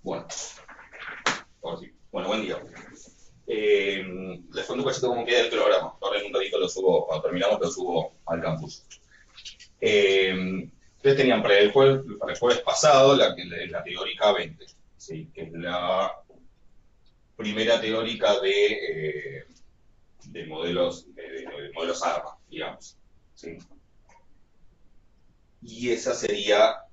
Bueno, ahora sí. Bueno, buen día. Les cuento un cachito cómo queda el programa. Ahora en un ratito lo subo, cuando terminamos lo subo al campus. Ustedes tenían para el jueves pasado la teórica 20, ¿sí? Que es la primera teórica de modelos ARMA, digamos. ¿Sí? Y esa sería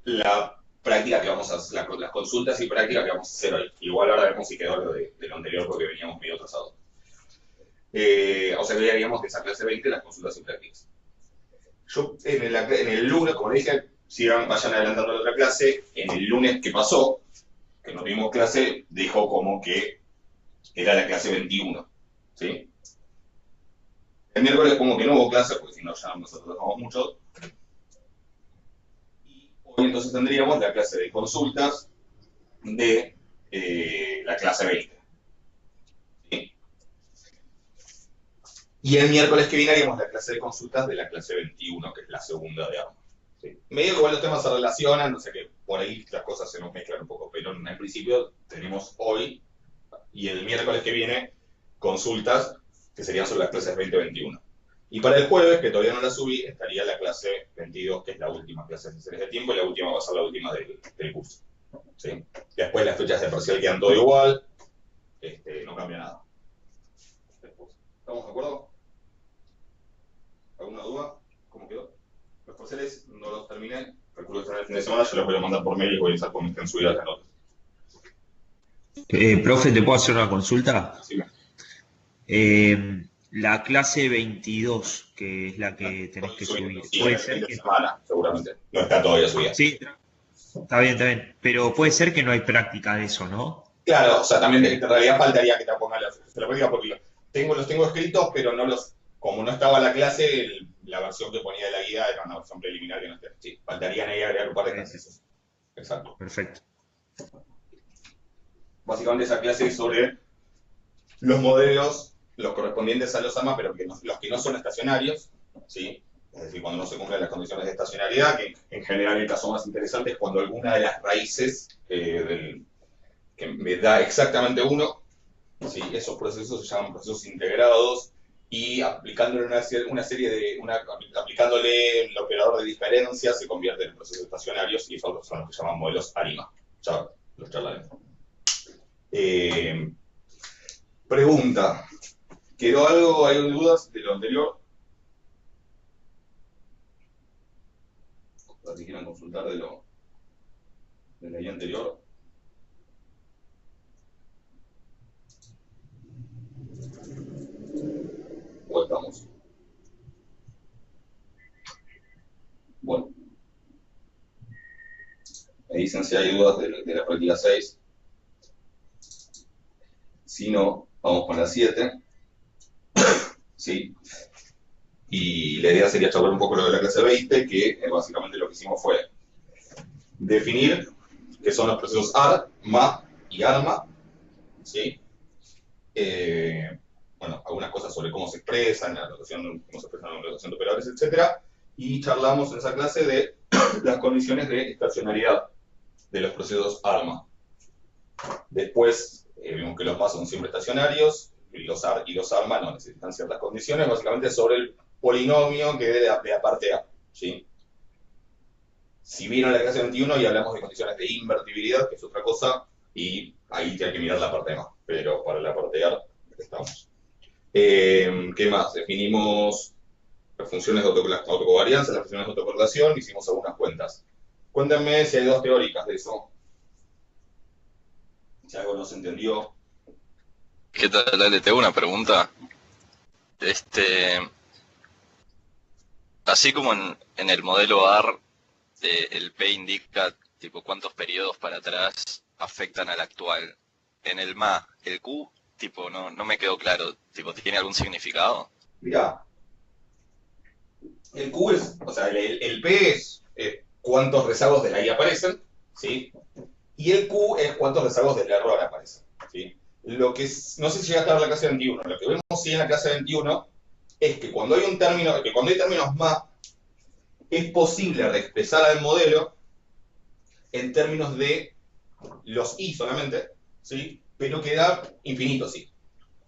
la práctica que vamos a hacer, las consultas y prácticas que vamos a hacer hoy. Igual ahora vemos si quedó lo anterior porque veníamos medio atrasados. O sea que ya haríamos de esa clase 20 las consultas y prácticas. Yo en el lunes, como le dije, vayan adelantando la otra clase. En el lunes que pasó, que nos dimos clase, dijo como que era la clase 21. ¿Sí? El miércoles como que no hubo clase, porque si no ya nosotros trabajamos mucho. Y hoy entonces tendríamos la clase de consultas de la clase 20. ¿Sí? Y el miércoles que viene haríamos la clase de consultas de la clase 21, que es la segunda de ARMA. ¿Sí? Medio que igual los temas se relacionan, no sé qué, por ahí las cosas se nos mezclan un poco, pero en el principio tenemos hoy y el miércoles que viene consultas que serían sobre las clases 20-21. Y para el jueves, que todavía no la subí, estaría la clase 22, que es la última clase de series de tiempo, y la última va a ser la última del curso. ¿Sí? Después las fechas de parcial quedan todo igual, no cambia nada. ¿Estamos de acuerdo? ¿Alguna duda? ¿Cómo quedó? Los parciales no los terminé, calculo que están el fin de semana, yo los voy a mandar por mail y voy a usar como estén subidas las notas. Profe, ¿te puedo hacer una consulta? Así que, La clase 22, que es la que tenés estoy que subiendo, subir, sí, en puede el fin ser de que... semana, seguramente. No está todavía subida. Sí, está bien, pero puede ser que no hay práctica de eso, ¿no? Claro, o sea, también Eh, en realidad faltaría que te ponga se lo diga porque los tengo escritos, pero como no estaba la clase, la versión que ponía de la guía era una versión preliminar que no está. Sí, faltarían ahí agregar un par de ejercicios. Exacto. Perfecto. Básicamente esa clase es sobre los modelos, los correspondientes a los AMA, pero los que no son estacionarios, ¿sí? Es decir, cuando no se cumplen las condiciones de estacionalidad, que en general el caso más interesante es cuando alguna de las raíces que me da exactamente uno, ¿sí? Esos procesos se llaman procesos integrados y aplicándole aplicándole el operador de diferencia se convierte en procesos estacionarios y esos son los que se llaman modelos ARIMA. Ya los charlaremos. Pregunta. ¿Quedó algo? ¿Hay dudas de lo anterior? Si quieran consultar de la guía anterior. ¿O estamos? Bueno, me dicen si hay dudas de la práctica 6. Si no, vamos con la 7. ¿Sí? Y la idea sería charlar un poco lo de la clase 20, que básicamente lo que hicimos fue definir qué son los procesos AR, MA y ARMA, ¿sí? Bueno, algunas cosas sobre cómo se expresan, la notación, cómo se expresan la notación de operadores, etcétera, y charlamos en esa clase de las condiciones de estacionalidad de los procesos ARMA. Después vimos que los MA son siempre estacionarios, y los AR y los ARMA no necesitan ciertas condiciones, básicamente sobre el polinomio que de la parte A, ¿sí? Si vieron la clase 21 y hablamos de condiciones de invertibilidad, que es otra cosa, y ahí hay que mirar la parte A, pero para la parte A estamos. ¿Qué más? Definimos las funciones de autocovarianza, las funciones de autocorrelación, hicimos algunas cuentas. Cuéntenme si hay dos teóricas de eso, si algo no se entendió. ¿Qué tal? Dale, te hago una pregunta. Este, Así como en el modelo AR, el P indica tipo cuántos periodos para atrás afectan al actual. En el MA, el Q, tipo, no me quedó claro. Tipo, ¿tiene algún significado? Mirá, el Q es, o sea, el P es cuántos rezagos de la I aparecen, ¿sí? Y el Q es cuántos rezagos del error aparecen, ¿sí? No sé si llegaste a ver la clase 21, lo que vemos sí en la clase 21 es que cuando hay términos más, es posible reexpresar al modelo en términos de los i solamente, ¿sí? Pero queda infinito, sí.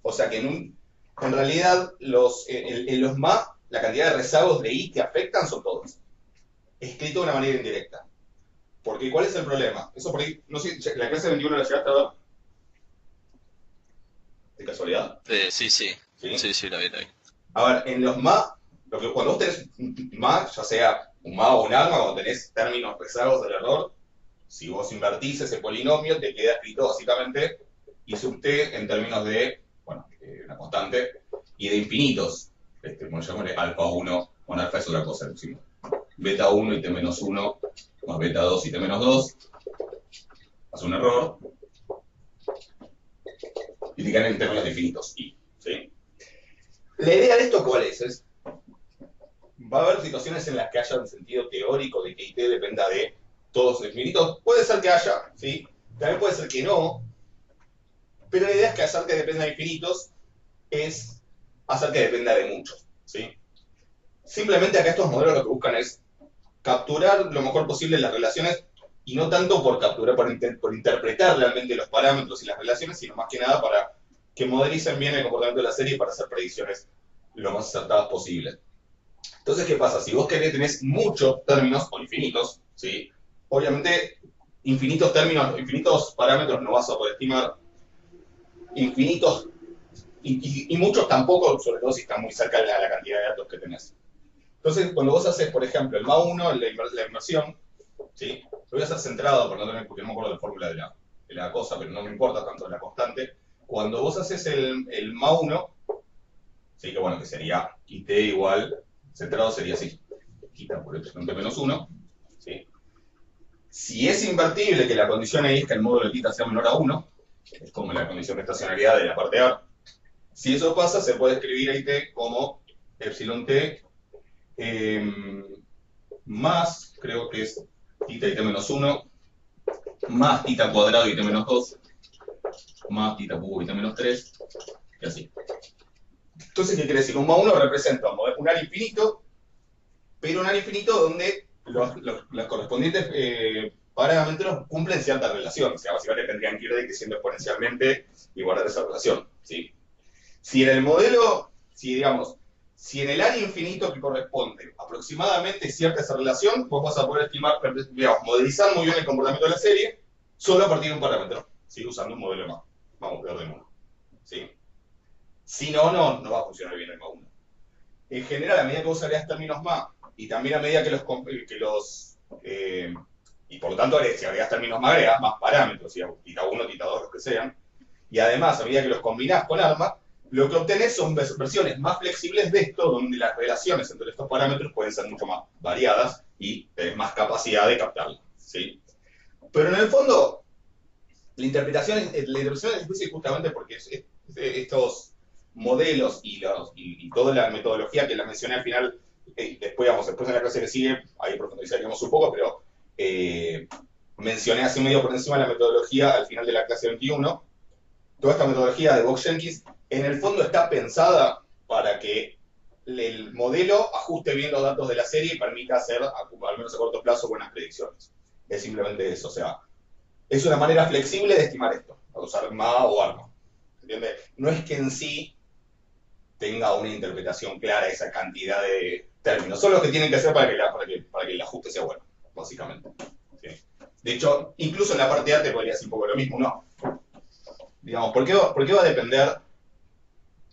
O sea que en realidad en los ma, la cantidad de rezagos de i que afectan son todos. Escrito de una manera indirecta. Porque ¿cuál es el problema? Eso por ahí, no sé, la clase 21 la llegaste a ver, de casualidad. Sí, sí. ¿Sí? Sí, la vi. A ver, en los ma, cuando vos tenés un ma, ya sea un ma o un arma, cuando tenés términos rezagos del error, si vos invertís ese polinomio, te queda escrito básicamente i sub t en términos de, bueno, una constante, y de infinitos. Como llamémosle alfa 1, bueno, alfa es otra cosa, decimos. Beta 1 y t menos 1, más beta 2 y t menos 2, hace un error, y te quedan en términos de infinitos, i, ¿sí? La idea de esto, ¿cuál es? Va a haber situaciones en las que haya un sentido teórico de que IT dependa de todos los infinitos. Puede ser que haya, ¿sí? También puede ser que no. Pero la idea es que hacer que dependa de infinitos es hacer que dependa de muchos, ¿sí? Simplemente acá estos modelos lo que buscan es capturar lo mejor posible las relaciones y no tanto por capturar, por interpretar realmente los parámetros y las relaciones, sino más que nada para que modelicen bien el comportamiento de la serie y para hacer predicciones lo más acertadas posible. Entonces, ¿qué pasa? Si vos tenés muchos términos o infinitos, ¿sí? Obviamente, infinitos términos, infinitos parámetros no vas a poder estimar. Infinitos y muchos tampoco, sobre todo si están muy cerca de la cantidad de datos que tenés. Entonces, cuando vos haces, por ejemplo, el MA1, la inversión, ¿sí? Lo voy a hacer centrado, porque no me acuerdo la fórmula de la cosa, pero no me importa tanto la constante. Cuando vos haces el MA1, ¿sí? Que bueno, que sería IT igual, centrado sería así, quita por epsilon t menos 1, ¿sí? Si es invertible, que la condición ahí es que el módulo de quita sea menor a 1, es como la condición de estacionalidad de la parte A. Si eso pasa, se puede escribir a IT como epsilon t más, creo que es tita y t menos 1, más tita cuadrado y t menos 2, más tita cubo y t menos 3, y así. Entonces, ¿qué quiere decir? Un MA1 representa un área infinito, pero un área infinito donde los correspondientes parámetros cumplen cierta relación. O sea, básicamente tendrían que ir decreciendo exponencialmente y guardar esa relación, ¿sí? Si en el modelo, si en el área infinito que corresponde aproximadamente cierta esa relación, vos vas a poder estimar, digamos, modelizar muy bien el comportamiento de la serie solo a partir de un parámetro, ¿sí? Usando un modelo más. Vamos, de orden 1, ¿sí? Si no, no va a funcionar bien el MA1. En general, a medida que vos agregás términos más, y también a medida y por lo tanto, si agregás términos más, agregás más parámetros, ¿sí? Tita 1, tita 2, los que sean, y además, a medida que los combinás con arma, lo que obtenés son versiones más flexibles de esto, donde las relaciones entre estos parámetros pueden ser mucho más variadas y tenés más capacidad de captarlas, ¿sí? Pero en el fondo, la interpretación es difícil justamente porque estos modelos y toda la metodología que la mencioné al final, después en la clase que sigue, ahí profundizaríamos un poco, pero mencioné así medio por encima la metodología al final de la clase 21. Toda esta metodología de Box-Jenkins, en el fondo está pensada para que el modelo ajuste bien los datos de la serie y permita hacer, al menos a corto plazo, buenas predicciones. Es simplemente eso, o sea, es una manera flexible de estimar esto, a usar MA o ARMA. ¿Entiendes? No es que en sí tenga una interpretación clara esa cantidad de términos, son los que tienen que hacer para que el ajuste sea bueno, básicamente. ¿Sí? De hecho, incluso en la parte A te podría decir un poco lo mismo, ¿no? Digamos, ¿por qué va a depender,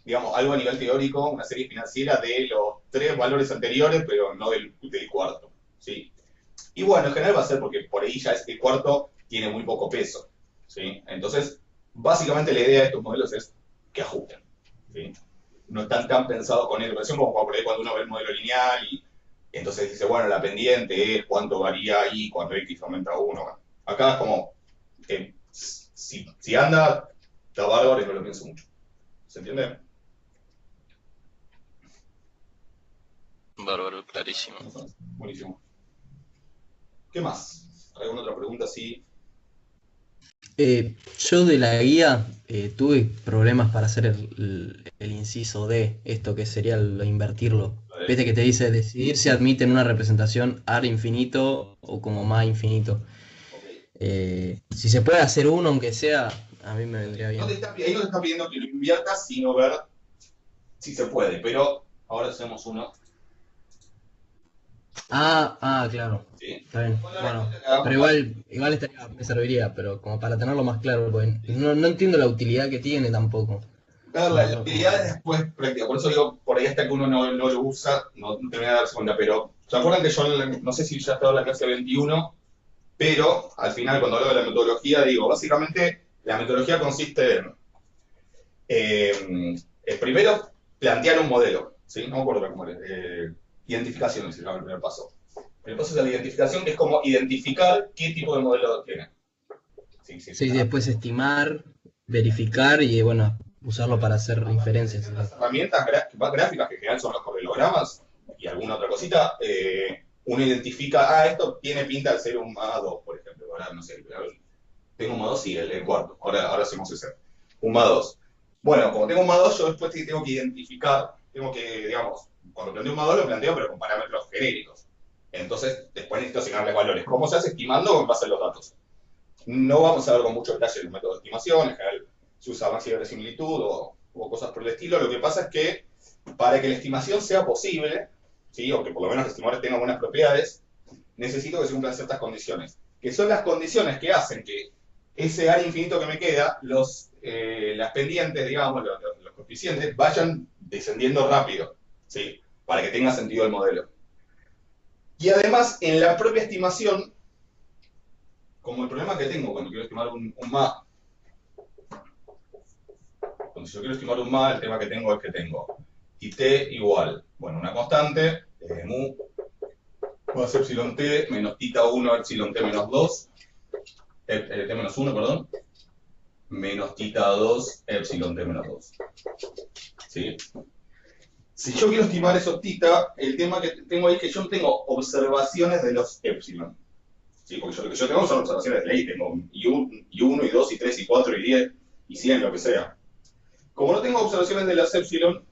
digamos, algo a nivel teórico, una serie financiera, de los 3 valores anteriores, pero no del cuarto? ¿Sí? Y bueno, en general va a ser porque por ahí ya el cuarto tiene muy poco peso, ¿sí? Entonces, básicamente la idea de estos modelos es que ajusten, ¿sí? No están tan pensados con interpretación como por ahí cuando uno ve el modelo lineal y entonces dice, bueno, la pendiente es cuánto varía ahí cuando X aumenta 1. Acá es como, si anda, está bárbaro y no lo pienso mucho. ¿Se entiende? Bárbaro, clarísimo. Buenísimo. ¿Qué más? ¿Alguna otra pregunta? Sí. Yo de la guía tuve problemas para hacer el inciso D, esto que sería lo invertirlo. Viste que te dice decidir si admiten una representación AR infinito o como más infinito. Ok. Si se puede hacer uno, aunque sea, a mí me vendría No bien. te está, ahí no te está pidiendo que lo inviertas, sino ver si se puede. Pero ahora hacemos uno, Claro. ¿sí? Está bien. Bueno, Bueno, pero hagamos igual me serviría, pero como para tenerlo más claro, porque no entiendo la utilidad que tiene tampoco. ver, No, la utilidad es después práctica. Por eso digo, por ahí hasta que uno no lo usa, no termina de darse cuenta. Pero, ¿se acuerdan que yo no sé si ya estaba en la clase 21? Pero al final, cuando hablo de la metodología, digo, básicamente la metodología consiste primero plantear un modelo, ¿sí? No me acuerdo cómo era, identificación es el primer paso. El paso es la identificación, que es como identificar qué tipo de modelo tiene. Sí, sí, Sí, después estimar, verificar y bueno, usarlo para hacer inferencias. las herramientas gráficas que en general son los correlogramas y alguna otra cosita, uno identifica, esto tiene pinta de ser un MA2, por ejemplo. Ahora no sé, tengo un MA2 y el cuarto. Ahora hacemos ese. Un MA2. Bueno, como tengo un MA2, yo después tengo que identificar, tengo que, digamos, cuando planteo un MA2 lo planteo pero con parámetros genéricos. Entonces, después necesito asignarles valores. ¿Cómo se hace? Estimando en base a los datos. No vamos a ver con mucho detalle el método de estimación, en general se usa máxima verosimilitud o cosas por el estilo. Lo que pasa es que para que la estimación sea posible, ¿sí? O que por lo menos los estimadores tengan buenas propiedades, necesito que se cumplan ciertas condiciones, que son las condiciones que hacen que ese área infinito que me queda, las pendientes, digamos, los coeficientes, vayan descendiendo rápido, ¿sí? Para que tenga sentido el modelo. Y además, en la propia estimación, como el problema que tengo cuando quiero estimar un MA, cuando yo quiero estimar un MA, el tema que tengo es que tengo IT igual, bueno, una constante, mu, más epsilon t menos tita 1, epsilon t menos 2, t menos 1, perdón, menos tita 2, epsilon t menos 2. ¿Sí? Si yo quiero estimar esos tita, el tema que tengo ahí es que yo tengo observaciones de los epsilon. ¿Sí? Porque lo que yo tengo son observaciones de ley, tengo y1, y 2, y 3, y 4, y 10, y 100, lo que sea. Como no tengo observaciones de los epsilon,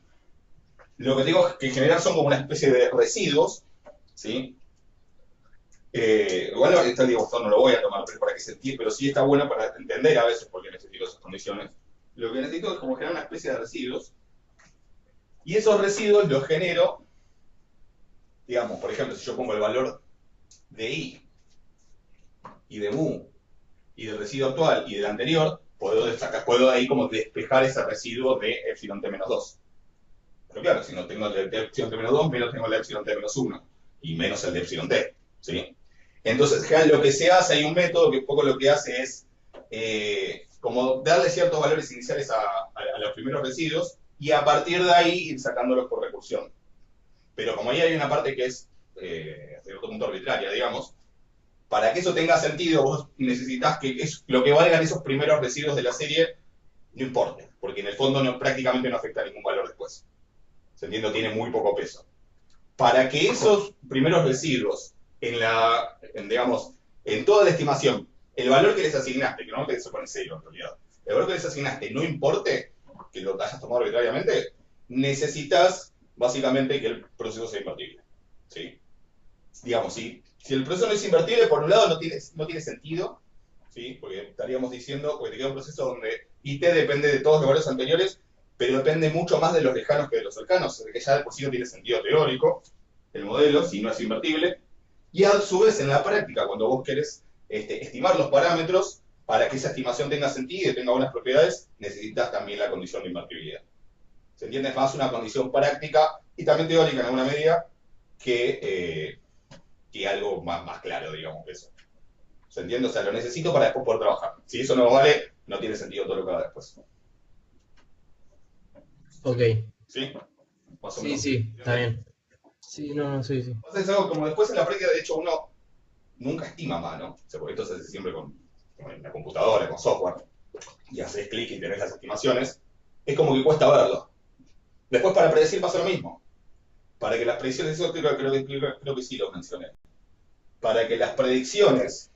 lo que tengo que generar son como una especie de residuos, ¿sí? Igual esta dibujo no lo voy a tomar para que se entienda, pero sí está bueno para entender a veces por qué necesito esas condiciones. Lo que necesito es como generar una especie de residuos, y esos residuos los genero, digamos, por ejemplo, si yo pongo el valor de i y de mu y del residuo actual y del anterior, puedo ahí como despejar ese residuo de epsilon t menos 2. Pero claro, si no tengo el de epsilon t menos 2, menos tengo el de epsilon t menos 1 y menos el de epsilon t, ¿sí? Entonces, lo que se hace, hay un método que un poco lo que hace es como darle ciertos valores iniciales a los primeros residuos y a partir de ahí ir sacándolos por recursión. Pero como ahí hay una parte que es, de otro punto arbitraria, digamos, para que eso tenga sentido, vos necesitas que lo que valgan esos primeros residuos de la serie no importe, porque en el fondo prácticamente no afecta ningún valor después. ¿Se entiende? Tiene muy poco peso. Para que esos primeros residuos, digamos, en toda la estimación, el valor que les asignaste, que no te pone 0 en realidad, el valor que les asignaste no importe, que lo hayas tomado arbitrariamente, necesitas básicamente que el proceso sea invertible. ¿Sí? Digamos, si el proceso no es invertible, por un lado no tiene sentido, ¿sí? Porque estaríamos diciendo, porque te queda un proceso donde IT depende de todos los valores anteriores, pero depende mucho más de los lejanos que de los cercanos, que ya de por sí no tiene sentido teórico el modelo, si no es invertible. Y a su vez, en la práctica, cuando vos querés estimar los parámetros, para que esa estimación tenga sentido y tenga buenas propiedades, necesitas también la condición de invertibilidad. ¿Se entiende? Es más una condición práctica y también teórica en alguna medida que algo más claro, digamos, que eso. ¿Se entiende? O sea, lo necesito para después poder trabajar. Si eso no vale, no tiene sentido todo lo que haga después. Ok. ¿Sí? Más o Sí, menos. sí, está bien. Sí, no, sí, sí. Entonces es algo como después en la práctica, de hecho, uno nunca estima más, ¿no? O sea, porque esto se hace siempre con la computadora, con software, y haces clic y tenés las estimaciones, es como que cuesta verlo. Después para predecir pasa lo mismo. Para que las predicciones, eso creo que sí lo mencioné. Para que las predicciones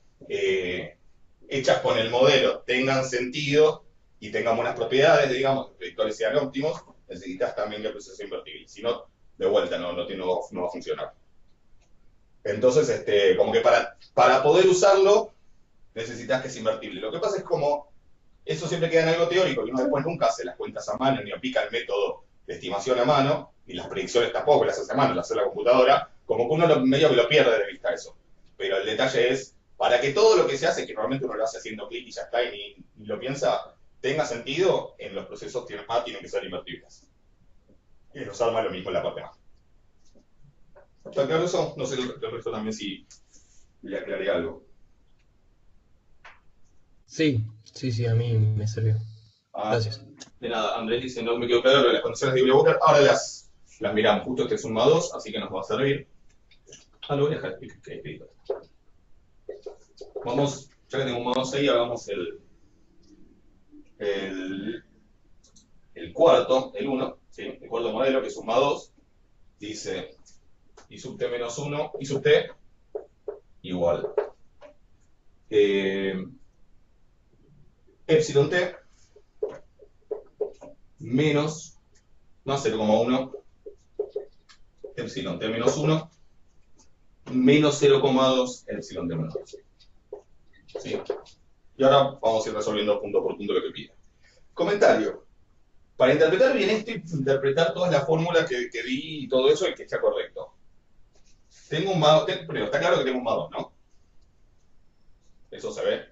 hechas con el modelo tengan sentido y tengan buenas propiedades, digamos, los predictores sean óptimos, necesitas también que el proceso sea invertible. Si no, de vuelta no va a funcionar. Entonces, como que para poder usarlo, necesitas que es invertible. Lo que pasa es como eso siempre queda en algo teórico y uno después nunca hace las cuentas a mano ni aplica el método de estimación a mano, y las predicciones tampoco las hace a mano, las hace la computadora, como que uno medio que lo pierde de vista eso. Pero el detalle es, para que todo lo que se hace, que normalmente uno lo hace haciendo clic y ya está y ni lo piensa, tenga sentido, en los procesos A tienen que ser invertibles. Y los arma lo mismo en la parte A. ¿Está claro eso? No sé el resto también si le aclaré algo. Sí, sí, a mí me sirvió. Ah, Gracias. de nada, Andrés dice, no me quedó claro lo de las condiciones de Walker, ahora las miramos, justo este es un más 2, así que nos va a servir. Lo voy a dejar escrito. Vamos, ya que tengo un más 2 ahí, hagamos el cuarto, el 1, ¿sí? El cuarto modelo, que es un más 2, dice I sub t menos 1, I sub t igual epsilon t menos más 0,1 epsilon t menos 1 menos 0,2 epsilon t menos 2. ¿Sí? Y ahora vamos a ir resolviendo punto por punto lo que pide. Comentario. Para interpretar bien esto y interpretar toda la fórmula que di y todo eso y que sea correcto. Tengo un más 2, primero, está claro que tengo un más 2, ¿no? Eso se ve.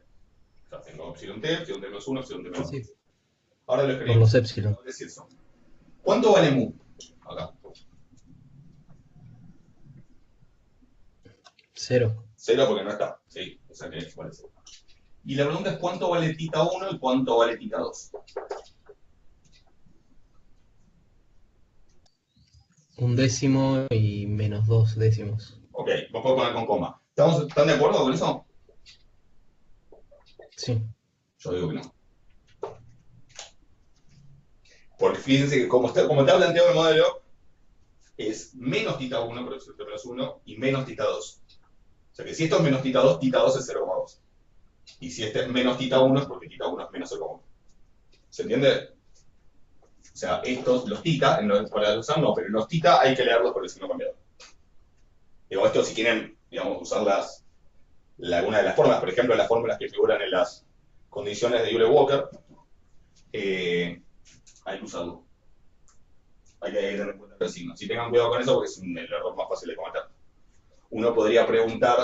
O sea, tengo epsilon t menos 1, epsilon t menos 2. Sí, Ahora lo por escribimos. los epsilon. ¿Qué es eso? ¿Cuánto vale mu? Acá. 0. 0 porque no está. Sí, o sea que vale 0. Y la pregunta es cuánto vale tita 1 y cuánto vale tita 2. 1 décimo y menos 2 décimos. Ok, vos podés poner con coma. ¿Están de acuerdo con eso? Sí. Yo digo que no. Porque fíjense que como está planteado el modelo, es menos tita 1 por epsilon t menos 1 y menos tita 2. O sea que si esto es menos tita 2 es 0,2. Y si este es menos tita 1 es porque tita 1 es menos 0,1. ¿Se entiende? O sea, estos, los tita, para usar no, pero los tita hay que leerlos por el signo cambiado. Digo, esto si quieren, digamos, usar alguna de las fórmulas, por ejemplo, las fórmulas que figuran en las condiciones de Euler-Walker, hay que usarlo. Hay que tener en cuenta el signo. Si tengan cuidado con eso, porque es el error más fácil de cometer. Uno podría preguntar,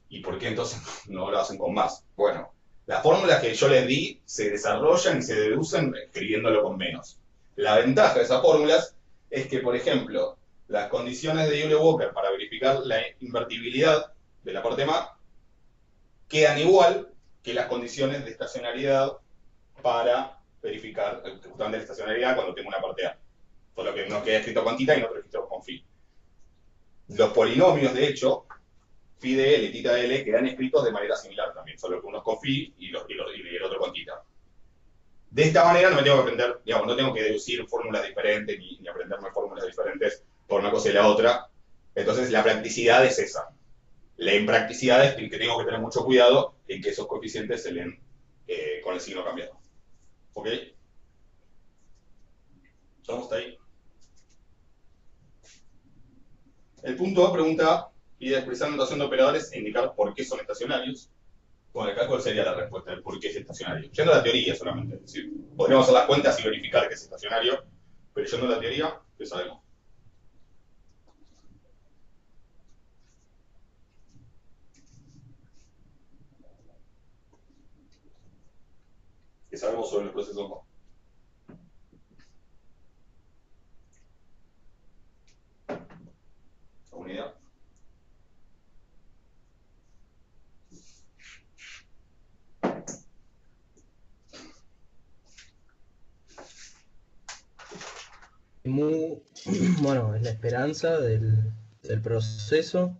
¿y por qué entonces no lo hacen con más? Bueno, las fórmulas que yo les di se desarrollan y se deducen escribiéndolo con menos. La ventaja de esas fórmulas es que, por ejemplo, las condiciones de Euler-Walker para verificar la invertibilidad de la parte más quedan igual que las condiciones de estacionariedad para verificar justamente la estacionariedad cuando tengo una parte A. Solo que uno queda escrito con tita y no otro escrito con phi. Los polinomios, de hecho, phi de L y tita de L quedan escritos de manera similar también, solo que uno es con phi y el otro con tita. De esta manera no me tengo que aprender, digamos, no tengo que deducir fórmulas diferentes ni aprenderme fórmulas diferentes por una cosa y la otra. Entonces la practicidad es esa. La impracticidad es que tengo que tener mucho cuidado en que esos coeficientes se leen con el signo cambiado. ¿Ok? ¿Estamos hasta ahí? El punto A pregunta, pide expresar notación de operadores e indicar por qué son estacionarios. Bueno, acá cuál sería la respuesta del por qué es estacionario. Yendo a la teoría solamente. Es decir, podríamos hacer las cuentas y verificar que es estacionario, pero yendo a la teoría, ¿qué sabemos? ¿Qué sabemos sobre los procesos? ¿Alguna idea? Mu, bueno, es la esperanza del proceso,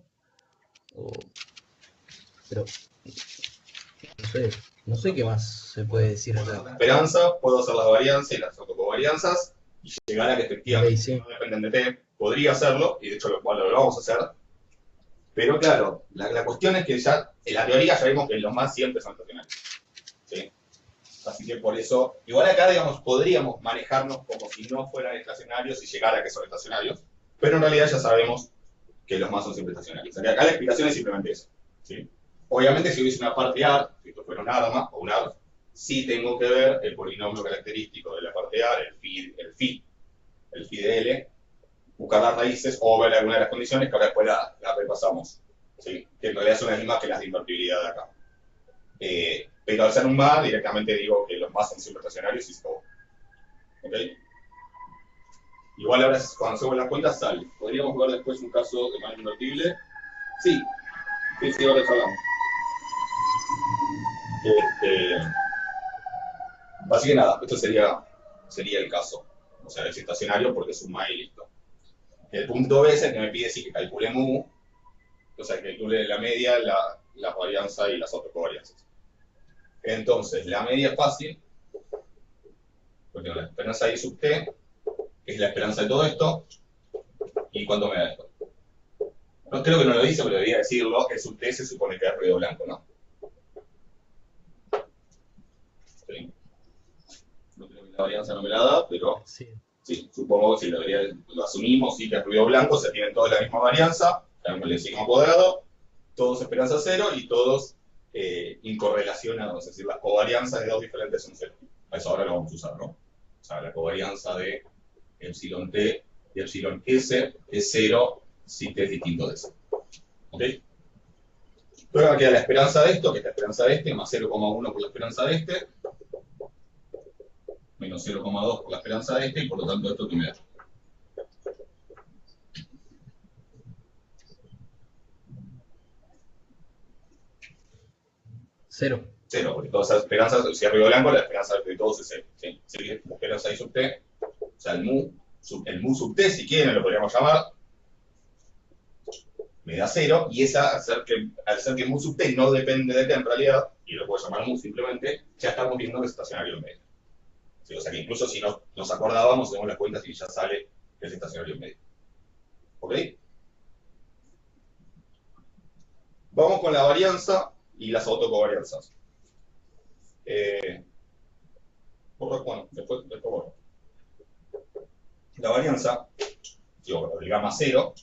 pero no sé qué más se puede decir Bueno, la acá. esperanza, puedo hacer las varianzas y las autocovarianzas y llegar a que efectivamente Ok, sí. no dependen de T. Podría hacerlo, y de hecho lo vamos a hacer. Pero claro, la cuestión es que ya, en la teoría ya vimos que los más siempre son estacionarios. ¿Sí? Así que por eso, igual acá, digamos, podríamos manejarnos como si no fueran estacionarios y llegar a que son estacionarios, pero en realidad ya sabemos que los más son siempre estacionarios. O sea que acá la explicación es simplemente eso. ¿Sí? Obviamente, si hubiese una parte AR, si esto fuera un arma o un AR, sí tengo que ver el polinomio característico de la parte AR, el phi de L, buscar las raíces o ver alguna de las condiciones que ahora después las repasamos. ¿Sí? Que en realidad son las mismas que las de invertibilidad de acá. Pero al ser un MA, directamente digo que los MA son siempre estacionarios y se acabó. ¿Ok? Igual ahora cuando hacemos las cuentas sale. ¿Podríamos ver después un caso de MA invertible? Sí, sí, ahora hablamos. Así que nada, esto sería el caso. O sea, es estacionario porque es un MA y listo. El punto B es el que me pide sí que calcule mu, o sea, que calcule la media, la varianza y las autocovarianzas. Entonces, la media es fácil, porque la esperanza I sub t, que es la esperanza de todo esto, ¿y cuánto me da esto? No, creo que no lo dice, pero debería decirlo, que sub t se supone que es ruido blanco, ¿no? Sí. No creo que la varianza no me la da, pero sí, supongo que sí, lo asumimos, sí que es ruido blanco, se tienen todos la misma varianza, tenemos el sigma cuadrado, todos esperanza cero y todos incorrelacionados, es decir, las covarianzas de dos diferentes son cero. A eso ahora lo vamos a usar, ¿no? O sea, la covarianza de epsilon t y epsilon s es cero si t es distinto de cero. ¿Ok? Luego me queda la esperanza de esto, que es la esperanza de este, más 0,1 por la esperanza de este, menos 0,2 por la esperanza de este, y por lo tanto esto que me da. Cero. Cero, porque todas esas esperanzas, si es ruido blanco, la esperanza de todos es cero. ¿Sí? Así que la esperanza I sub t, o sea, el mu sub t, si quieren, lo podríamos llamar, me da cero, y esa, al ser que mu sub t no depende de t en realidad, y lo puedo llamar mu simplemente, ya estamos viendo que es estacionario en medio. ¿Sí? O sea que incluso si nos acordábamos, hacemos las cuentas y ya sale que es estacionario en medio. ¿Ok? Vamos con la varianza y las autocovarianzas. Bueno, después borro. La varianza, digo, el gamma 0,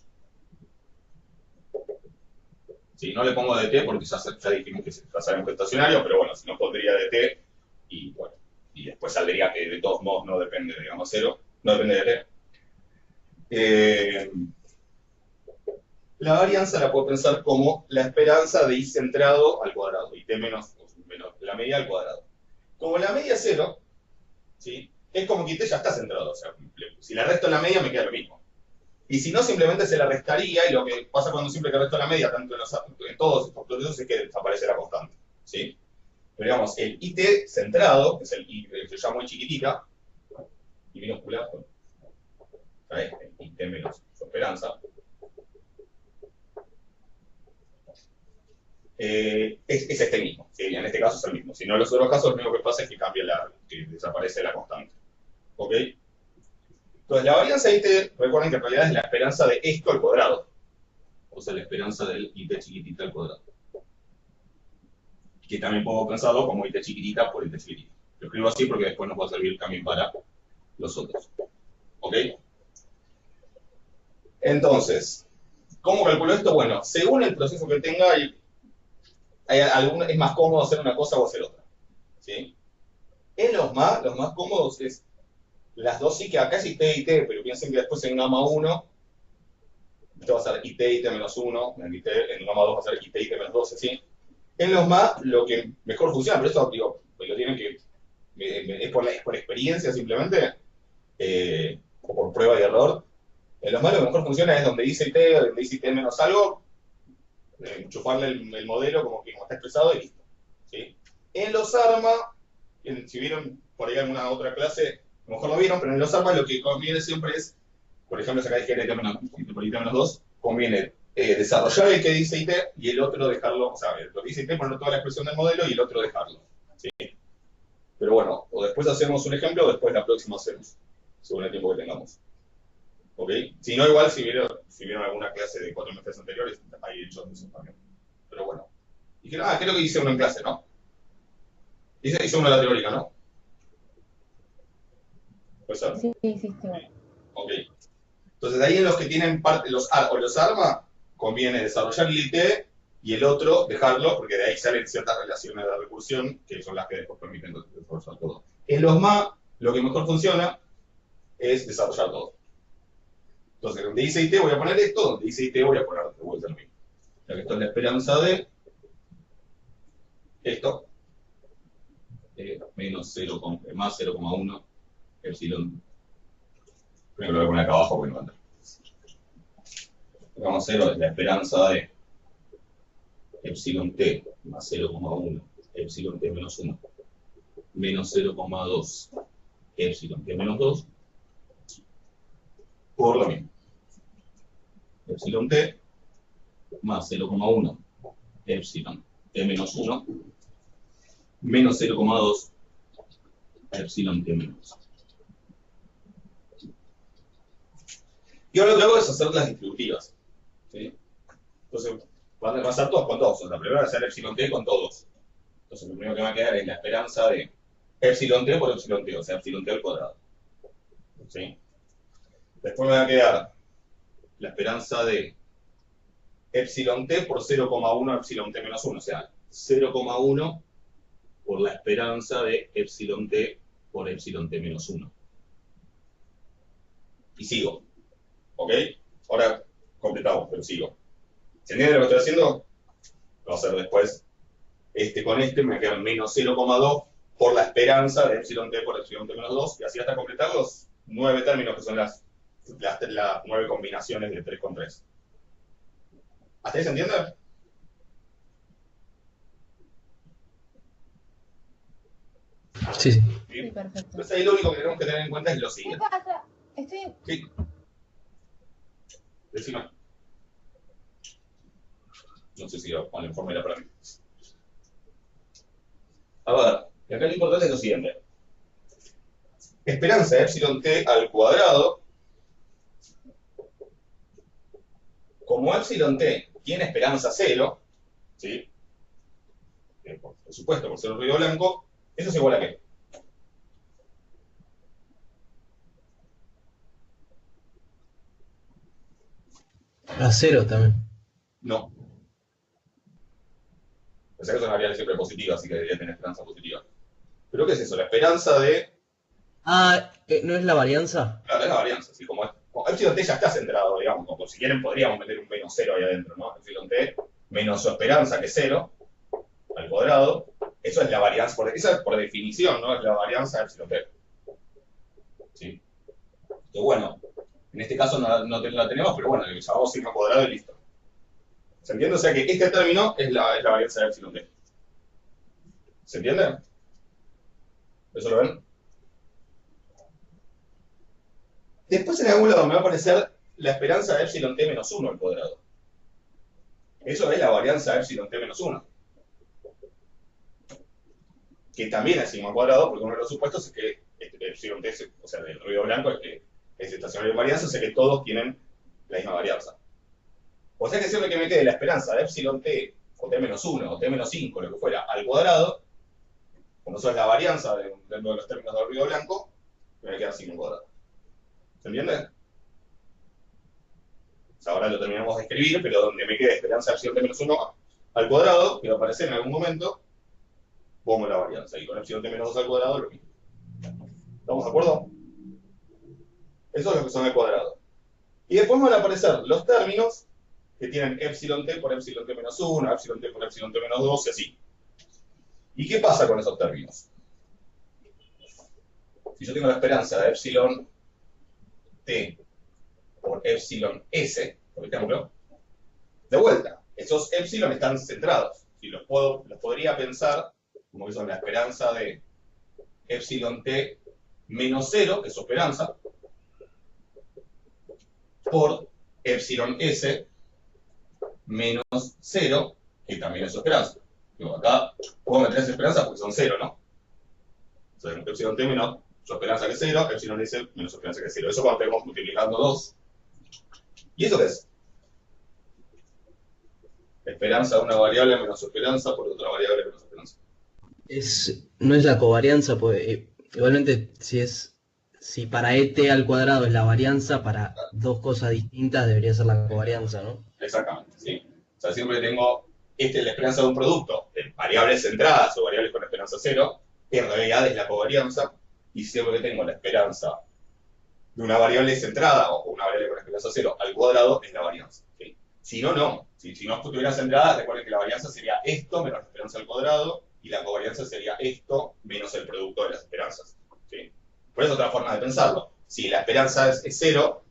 ¿sí? No le pongo de t porque ya dijimos que ya sabemos que es estacionario, pero bueno, si no pondría de t, y bueno, y después saldría que de todos modos no depende de gamma 0, no depende de t. La varianza la puedo pensar como la esperanza de I centrado al cuadrado, y t menos la media al cuadrado. Como la media es 0, ¿sí? Es como que t ya está centrado, o sea, si le resto la media me queda lo mismo. Y si no, simplemente se la restaría, y lo que pasa cuando siempre que resto la media, tanto en todos estos procesos, es que desaparece la constante, ¿sí? Pero digamos, el IT centrado, que es el I que ya muy chiquitita, y minúscula, ¿sabes? El IT menos su esperanza, es este mismo, ¿sí? En este caso es el mismo. Si no, en los otros casos, lo único que pasa es que que desaparece la constante. ¿Ok? Entonces, la varianza de IT, recuerden que en realidad es la esperanza de esto al cuadrado. O sea, la esperanza del IT chiquitita al cuadrado. Que también puedo pensarlo como IT chiquitita por IT chiquitita. Lo escribo así porque después nos va a servir también para los otros. ¿Ok? Entonces, ¿cómo calculo esto? Bueno, según el proceso que tenga, es más cómodo hacer una cosa o hacer otra. ¿Sí? En los más cómodos es las dos sí que acá es IT y T, pero piensen que después en gamma 1, esto va a ser IT y T menos 1, en gamma 2 va a ser IT y T menos 2, ¿sí? En los más, lo que mejor funciona, pero eso digo, lo tienen que, es por experiencia simplemente, o por prueba y error. En los más lo que mejor funciona es donde dice IT, donde dice IT menos algo, enchufarle el modelo como está expresado y listo. ¿Sí? En los ARMA, si vieron por ahí alguna otra clase, a lo mejor lo vieron, pero en los ARMA lo que conviene siempre es, por ejemplo, sacar IT menos 2, conviene desarrollar el que dice IT y el otro dejarlo, o sea, lo que dice IT poner toda la expresión del modelo y el otro dejarlo. ¿Sí? Pero bueno, o después hacemos un ejemplo o después la próxima hacemos, según el tiempo que tengamos. ¿Ok? Si no, igual, si vieron alguna clase de 4 meses anteriores, hay hecho eso también. Pero bueno. Y creo que hice uno en clase, ¿no? Hice uno en la teórica, ¿no? ¿Puede ser? Sí, hiciste uno. Ok. Entonces, ahí en los que tienen parte, los ARMA, conviene desarrollar el IT y el otro dejarlo, porque de ahí salen ciertas relaciones de recursión, que son las que después permiten desarrollar todo. En los MA, lo que mejor funciona es desarrollar todo. Entonces, donde dice IT voy a poner esto, donde dice IT voy a poner de vuelta lo mismo. O sea que esto es la esperanza de esto, menos 0, más 0,1 epsilon. Primero lo voy a poner acá abajo porque no anda. Vamos a 0 es la esperanza de epsilon t más 0,1 epsilon t menos 1 menos 0,2 epsilon t menos 2 por lo mismo. Epsilon t más 0,1 epsilon t menos 1 menos 0,2 epsilon t menos 2. Y ahora lo que hago es hacer las distributivas. ¿Sí? Entonces, van a pasar todas con 2. O sea, la primera va a ser epsilon t con todos. Entonces, lo primero que me va a quedar es la esperanza de epsilon t por epsilon t, o sea, epsilon t al cuadrado. ¿Sí? Después me va a quedar la esperanza de epsilon t por 0,1 epsilon t menos 1, o sea, 0,1 por la esperanza de epsilon t por epsilon t menos 1. Y sigo. ¿Ok? Ahora completamos, pero sigo. ¿Se entiende lo que estoy haciendo? Lo voy a hacer después. Con me queda menos 0,2 por la esperanza de epsilon t por epsilon t menos 2, y así hasta completar los 9 términos que son las 9 combinaciones de 3 con 3. ¿Hasta ahí se entiende? Sí, sí. ¿Sí? Sí, perfecto. Entonces ahí lo único que tenemos que tener en cuenta es lo ¿Qué siguiente. pasa? Estoy... Sí. Decime. No sé si con la informe era para mí. A ver, acá lo importante es lo siguiente. Esperanza de epsilon t al cuadrado. Como epsilon t tiene esperanza 0, ¿sí? Por supuesto, por ser un ruido blanco, eso es igual a ¿qué? A 0 también. No. Pensé que es una variable siempre positiva, así que debería tener esperanza positiva. ¿Pero qué es eso? La esperanza de... ¿No es la varianza? Claro, es la varianza, ¿sí? Como epsilon t ya está centrado, digamos, como si quieren podríamos meter un menos 0 ahí adentro, ¿no? Epsilon t menos su esperanza, que es 0, al cuadrado. Eso es la varianza, esa es por definición, ¿no? Es la varianza de epsilon t. ¿Sí? Que bueno, en este caso no la tenemos, pero bueno, le llamamos sigma cuadrado y listo. ¿Se entiende? O sea que este término es la varianza de epsilon t. ¿Se entiende? ¿Eso lo ven? Después en algún lado me va a aparecer la esperanza de epsilon t menos 1 al cuadrado. Eso es la varianza de epsilon t menos 1. Que también es sigma cuadrado, porque uno de los supuestos es que epsilon t, o sea, el ruido blanco es que es estacionario en varianza, o sea que todos tienen la misma varianza. O sea que siempre que me quede la esperanza de epsilon t, o t menos 1, o t menos 5, lo que fuera, al cuadrado, como eso es la varianza dentro de los términos del ruido blanco, me va a quedar sigma cuadrado. ¿Se entiende? O sea, ahora lo terminamos de escribir, pero donde me quede esperanza de epsilon t menos 1 al cuadrado, que va a aparecer en algún momento, pongo la varianza. Y con epsilon t menos 2 al cuadrado, lo mismo. ¿Estamos de acuerdo? Eso es lo que son al cuadrado. Y después van a aparecer los términos que tienen epsilon t por epsilon t menos 1, epsilon t por epsilon t menos 2 y así. ¿Y qué pasa con esos términos? Si yo tengo la esperanza de epsilon t por epsilon s, por ejemplo, de vuelta, esos epsilon están centrados. Si los podría pensar como que son la esperanza de epsilon t menos 0, que es su esperanza, por epsilon s menos 0, que también es su esperanza. Digo, acá puedo meter esa esperanza porque son 0, ¿no? O sea, epsilon t menos su esperanza que es 0, epsilon s menos su esperanza que es 0. Eso cuando estemos multiplicando 2. ¿Y eso qué es? Esperanza de una variable menos su esperanza por otra variable menos su esperanza. No es la covarianza, pues igualmente si para ET al cuadrado es la varianza, para dos cosas distintas debería ser la covarianza, ¿no? Exactamente, sí. O sea, siempre tengo esta es la esperanza de un producto en variables centradas o variables con esperanza cero, en realidad es la covarianza, y siempre que tengo la esperanza de una variable centrada o una variable con esperanza cero al cuadrado, es la varianza. ¿Sí? Si no, no. Si no estuviera centrada, recuerden que la varianza sería esto menos la esperanza al cuadrado, y la covarianza sería esto menos el producto de las esperanzas. ¿Sí? Por eso otra forma de pensarlo. Si la esperanza es cero,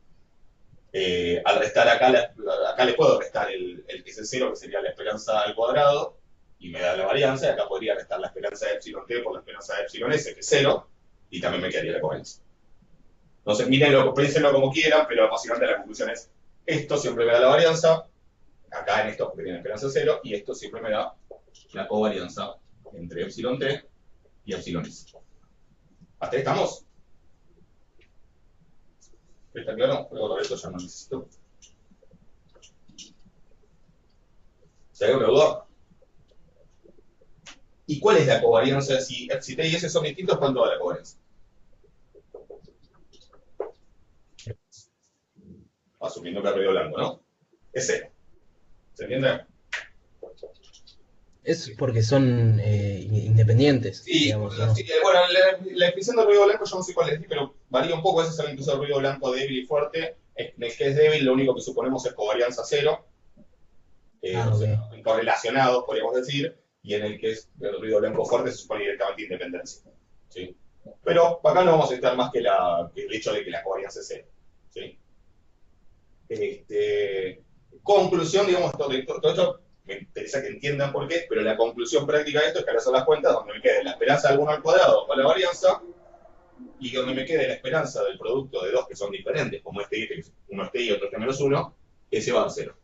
al restar acá le puedo restar el que es el cero, que sería la esperanza al cuadrado, y me da la varianza, y acá podría restar la esperanza de epsilon t por la esperanza de epsilon s, que es cero, y también me quedaría la covarianza. Entonces, mírenlo, piénsenlo como quieran, pero básicamente la conclusión es, esto siempre me da la varianza, acá en esto porque tiene esperanza cero, y esto siempre me da la covarianza entre epsilon t y epsilon s. ¿Hasta ahí estamos? ¿Está claro? Luego esto ya no necesito. ¿Se hay alguna duda? ¿Y cuál es la covarianza? Si t y s son distintos, ¿cuánto da la covarianza? Asumiendo que es ruido blanco, ¿no? Es cero. ¿Se entiende? Es porque son independientes, Sí, digamos, ¿no? sí, bueno, la definición del ruido blanco yo no sé cuál es, pero varía un poco. A veces sale incluso el ruido blanco débil y fuerte. En el que es débil, lo único que suponemos es covarianza cero, o sea, correlacionados, podríamos decir, y en el que es el ruido blanco fuerte se supone directamente independencia. ¿Sí? Pero acá no vamos a necesitar más que el hecho de que la covarianza es cero. ¿Sí? Conclusión, digamos, todo esto me interesa que entiendan por qué, pero la conclusión práctica de esto es que ahora son las cuentas donde me quede la esperanza de 1 al cuadrado con la varianza, y donde me quede la esperanza del producto de dos que son diferentes, como este y este, uno es t y otro es t menos 1, ese va a 0.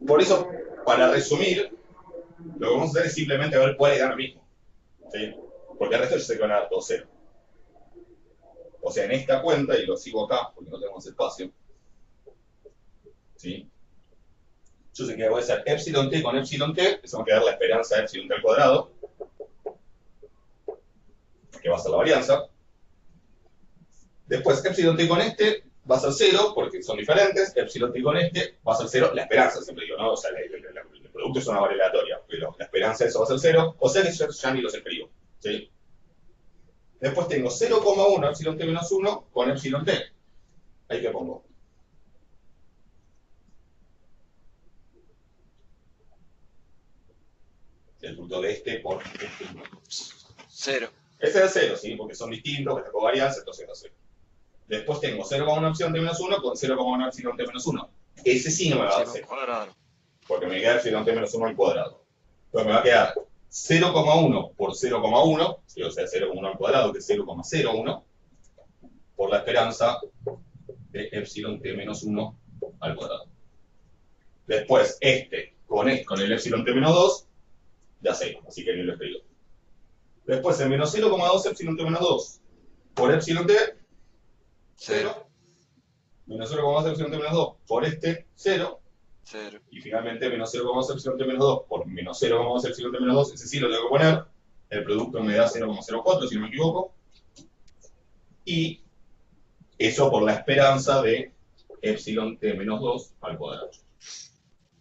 Por eso, para resumir, lo que vamos a hacer es simplemente ver cuál es lo mismo. ¿Sí? Porque el resto yo sé que van a dar todo 0. O sea, en esta cuenta, y lo sigo acá porque no tenemos espacio, ¿sí? Yo sé que voy a hacer epsilon t con epsilon t, eso va a quedar la esperanza de epsilon t al cuadrado, que va a ser la varianza. Después, epsilon t con este va a ser 0, porque son diferentes. Epsilon t con este va a ser 0, la esperanza, siempre digo, ¿no? O sea, el producto es una variable aleatoria, pero la esperanza de eso va a ser 0, o sea que yo ya ni los escribo. ¿Sí? Después tengo 0,1 epsilon t menos 1 con epsilon t. ¿Ahí qué pongo? El fruto de este por este. 0. Este es 0, ¿sí? Porque son distintos, esta covarianza, entonces es 0. Después tengo 0,1 epsilon t menos 1 con 0,1 epsilon t menos 1. Ese sí no me va a dar 0. Porque me queda epsilon t menos 1 al cuadrado. Entonces me va a quedar 0,1 por 0,1, ¿sí? O sea, 0,1 al cuadrado, que es 0,01, por la esperanza de epsilon t menos 1 al cuadrado. Después, con el epsilon t menos 2, ya 0, así que ni lo escribo. Después, el menos 0,2 epsilon t menos 2 por epsilon t, 0. Menos 0,2 epsilon t menos 2 por 0. 0. Y finalmente, menos 0,2 epsilon t menos 2 por menos 0,2 epsilon t menos 2, ese sí lo tengo que poner. El producto me da 0,04, si no me equivoco. Y eso por la esperanza de epsilon t menos 2 al cuadrado.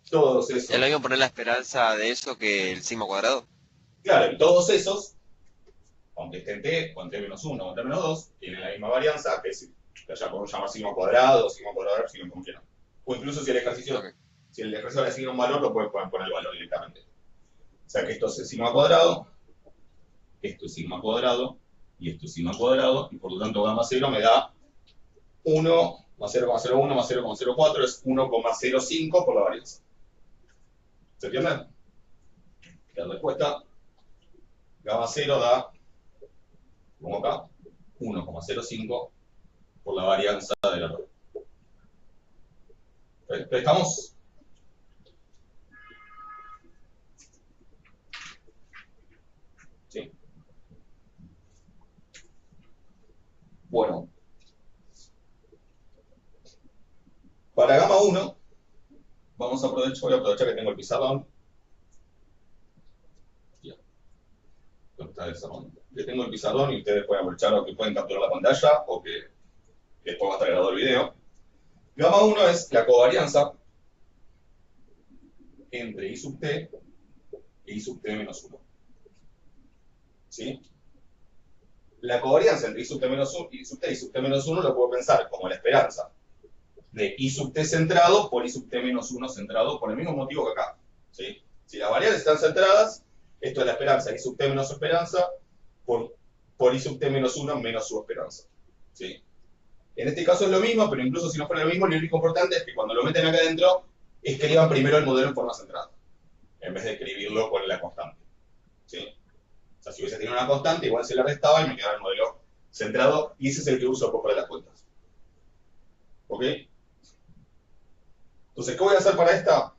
Todos esos. ¿Es lo mismo poner la esperanza de eso que el sigma cuadrado? Claro, y todos esos, aunque estén t, con t menos 1 o t menos 2, tienen la misma varianza, que ya podemos llamar sigma cuadrado epsilon como quieran. O incluso si el ejercicio le asigna un valor, lo pueden poner el valor directamente. O sea que esto es sigma cuadrado, esto es sigma cuadrado, y esto es sigma cuadrado, y por lo tanto gamma 0 me da 1 más 0,01 más 0,04 es 1,05 por la varianza. ¿Se entiende? La respuesta, gamma 0 da, como acá, 1,05 por la varianza del error. ¿Estamos? Sí. Bueno. Para gamma 1, voy a aprovechar que tengo el pizarrón. Ya. Que tengo el pizarrón y ustedes pueden aprovechar o que pueden capturar la pantalla o que después va a estar grabado el video. Gamma 1 es la covarianza entre I sub t e I sub t menos 1. ¿Sí? La covarianza entre I sub t menos 1 y I sub t menos 1 lo puedo pensar como la esperanza de I sub t centrado por I sub t menos 1 centrado por el mismo motivo que acá. ¿Sí? Si las variables están centradas, esto es la esperanza I sub t menos su esperanza por I sub t menos 1 menos su esperanza. ¿Sí? En este caso es lo mismo, pero incluso si no fuera lo mismo, lo único importante es que cuando lo meten acá adentro, escriban primero el modelo en forma centrada, en vez de escribirlo con la constante. ¿Sí? O sea, si hubiese tenido una constante, igual se la restaba y me quedaba el modelo centrado, y ese es el que uso para las cuentas. ¿Ok? Entonces, ¿qué voy a hacer para esta?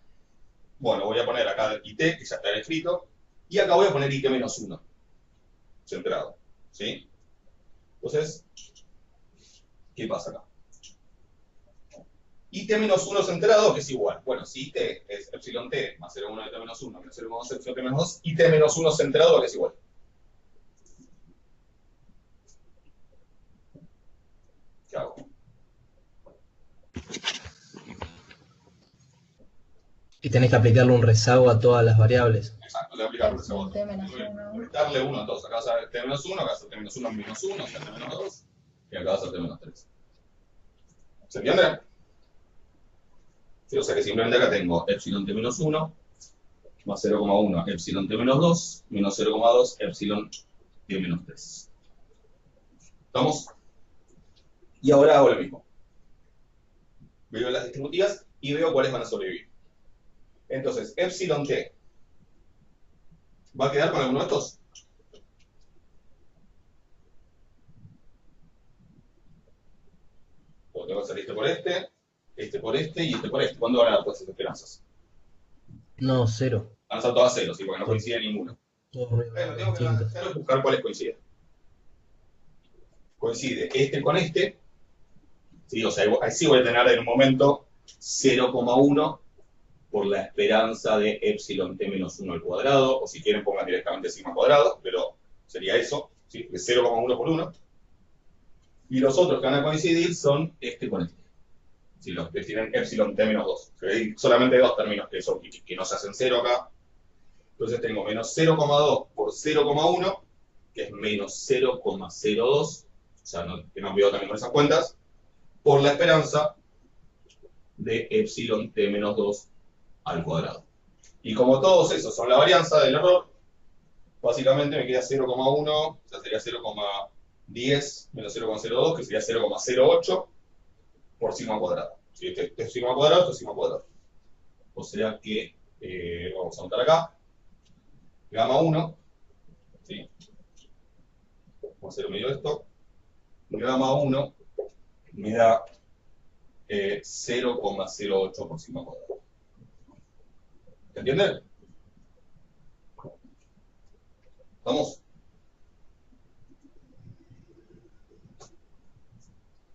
Bueno, voy a poner acá IT, que ya está escrito, y acá voy a poner IT menos 1, centrado. ¿Sí? Entonces, ¿qué pasa acá? IT menos 1 centrado, que es igual. Bueno, si IT es epsilon t más 0,1 IT menos 1 menos 0,2 epsilon t menos 2, IT menos 1 centrado, que es igual. ¿Qué hago? Y tenés que aplicarle un rezago a todas las variables. Exacto, le voy a aplicar un segundo. T menos 1. Darle 1 a todos. Acá vas a ver T menos 1, acá vas a T menos 1 menos 1, acá T menos 2, y acá vas a T menos 3. ¿Se entiende? Sí, o sea que simplemente acá tengo epsilon T menos 1 más 0,1 epsilon T menos 2 menos 0,2 epsilon T menos 3. ¿Estamos? Y ahora hago lo mismo. Veo las distributivas y veo cuáles van a sobrevivir. Entonces, epsilon T ¿va a quedar con alguno de estos? O tengo que hacer este por este y este por este. ¿Cuándo van a dar todas esas esperanzas? No, cero. Van a ser todas ceros, ¿sí? Porque no coincide ninguno. Todos Bueno, tengo que distintos. hacer es buscar cuáles coinciden. Coincide este con este. ¿Sí? O sea, ahí sí voy a tener en un momento 0,1 por la esperanza de epsilon t menos 1 al cuadrado, o si quieren pongan directamente sigma cuadrado, pero sería eso, ¿sí? 0,1 por 1. Y los otros que van a coincidir son este con este. Si los que tienen epsilon t menos 2. Hay solamente dos términos que no se hacen 0 acá. Entonces tengo menos 0,2 por 0,1, que es menos 0,02, o sea, que no han olvidado también con esas cuentas, por la esperanza de epsilon t menos 2 al cuadrado. Y como todos esos son la varianza del error, básicamente me queda 0,1, o sea, sería 0,10 menos 0,02, que sería 0,08 por sigma cuadrado. Si este es sigma cuadrado, esto es sigma cuadrado. O sea que, vamos a anotar acá, gamma 1, ¿sí? Vamos a hacer medio esto, gamma 1 me da 0,08 por sigma cuadrado. ¿Se entiende? ¿Vamos?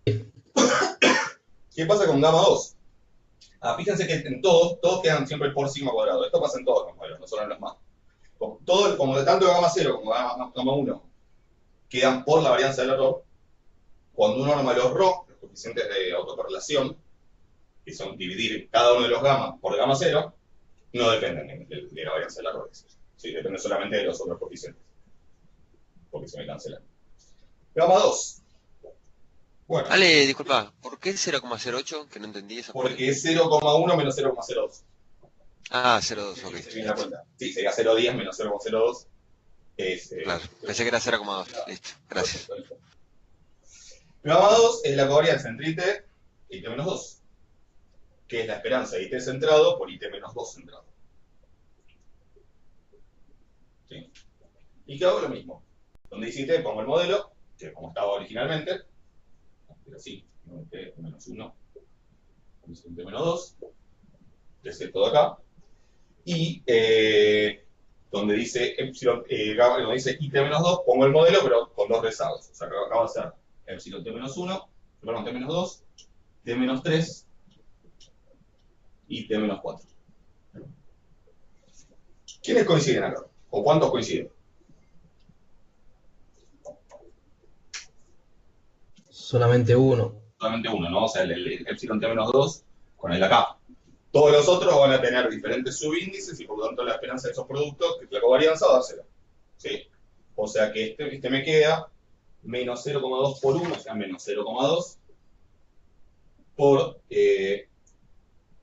¿Qué pasa con gamma 2? Fíjense que en todos quedan siempre por sigma cuadrado. Esto pasa en todos los modelos, no solo en los más. Como de tanto gamma 0 como gamma 1 quedan por la varianza del error, cuando uno arma los ρ, los coeficientes de autocorrelación, que son dividir cada uno de los gamma por gamma 0, no dependen de la varianza del error. Sí, depende solamente de los otros coeficientes. Porque se me cancelan. Gamma 2. Bueno, Ale, disculpa, ¿por qué 0,08? Que no entendí esa parte. porque es 0,1 menos 0,02. Ah, 0,2, ok. Se viene la cuenta. Sí, sería 0,10 menos 0,02. Claro, pensé que era 0,2. Listo, gracias. Gamma 2 es la covarianza entre IT e IT menos 2, que es la esperanza de IT centrado por IT menos 2 centrado. ¿Sí? Y que hago lo mismo. Donde dice IT pongo el modelo, que como estaba originalmente, pero sí, IT menos 1, IT menos 2, que es todo acá. Y donde dice epsilon, donde dice IT menos 2, pongo el modelo, pero con dos rezagos. O sea, acá va a ser epsilon t menos 1, perdón, t menos 2, t menos 3 y t menos 4. ¿Quiénes coinciden acá? ¿O cuántos coinciden? Solamente uno. Solamente uno, ¿no? O sea, el epsilon t menos 2 con el acá. Todos los otros van a tener diferentes subíndices y por lo tanto la esperanza de esos productos, que es la covarianza, va a ser 0. ¿Sí? O sea que este me queda menos 0,2 por 1, o sea, menos 0,2 por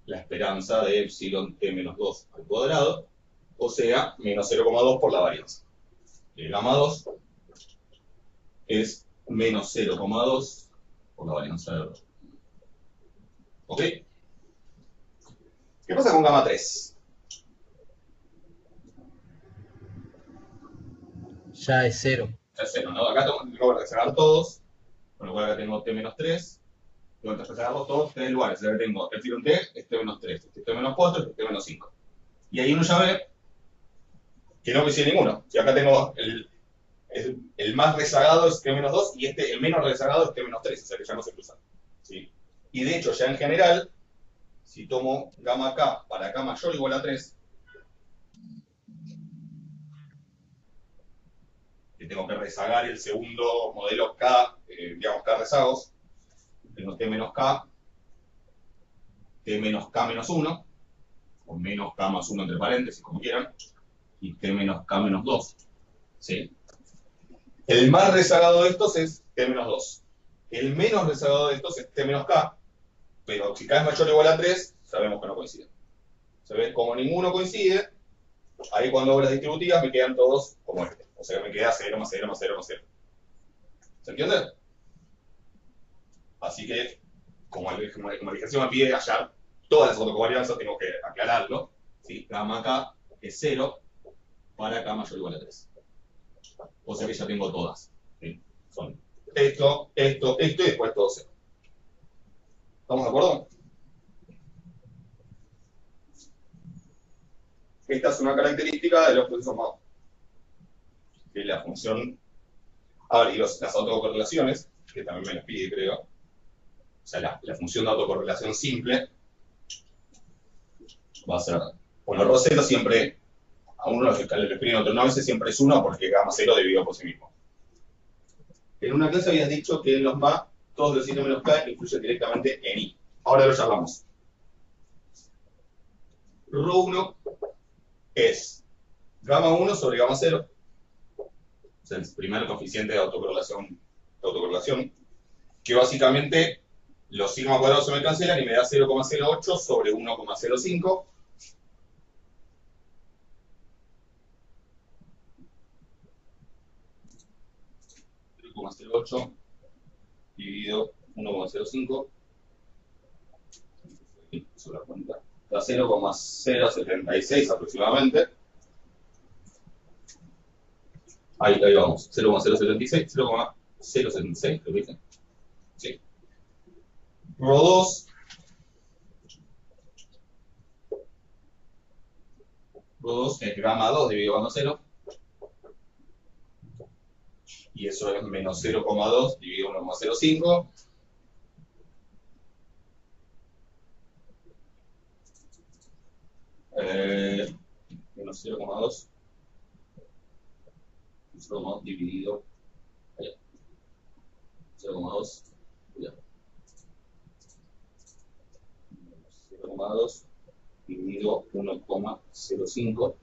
la esperanza de epsilon t menos 2 al cuadrado, o sea, menos 0,2 por la varianza. El gamma 2 es menos 0,2 por la varianza de 2. ¿Ok? ¿Qué pasa con gamma 3? Ya es 0. Ya es 0, ¿no? Acá tengo que rezagar todos, con lo cual acá tengo t menos 3. Tengo que rezagarlos todos 3 lugares. Acá tengo epsilon t, es t menos 3, este t menos 4, este t menos 5. Y ahí uno ya ve que no coincide ninguno. Si acá tengo el más rezagado es t menos 2 y el menos rezagado es t menos 3, o sea que ya no se cruzan. ¿Sí? Y de hecho, ya en general, si tomo gamma k para k mayor o igual a 3, que tengo que rezagar el segundo modelo k, digamos k rezagos, tengo t menos k menos 1, o menos k más 1 entre paréntesis, como quieran, y t menos k menos 2. ¿Sí? El más rezagado de estos es t menos 2. El menos rezagado de estos es t menos k, pero si k es mayor o igual a 3, sabemos que no coinciden. Se ve como ninguno coincide, ahí cuando hago las distributivas me quedan todos como este. O sea que me queda 0 más 0 más 0 más 0. ¿Se entiende? Así que, como el ejercicio me pide hallar todas las autocovarianzas, tengo que aclararlo. ¿Sí? Gamma k es 0 para k mayor o igual a 3. O sea que ya tengo todas. ¿Sí? Son esto y después todo 0. ¿Estamos de acuerdo? Esta es una característica de los procesos MAP. Que la función... A ver, y las autocorrelaciones, que también me las pide, creo. O sea, la función de autocorrelación simple va a ser... Bueno, rho 0 siempre... A uno lo escriben otro, no, a veces siempre es 1 porque gamma 0 dividido por sí mismo. En una clase habías dicho que en los MAP todos los 7 menos k influyen directamente en i. Ahora lo llamamos. Rho 1 es gamma 1 sobre gamma 0. O sea, el primer coeficiente de autocorrelación, que básicamente los sigma cuadrados se me cancelan y me da 0,08 sobre 1,05. 0,08 dividido 1,05 sobre la cuenta. Da 0,076 aproximadamente. Ahí vamos, 0,076, 0,076, creo que dice. Sí. Rho 2 es gamma 2 dividido gamma 0. Y eso es menos 0,2 dividido 1,05. Menos 0,2. 0,2 dividido 0,2. 0,2 dividido 1,05.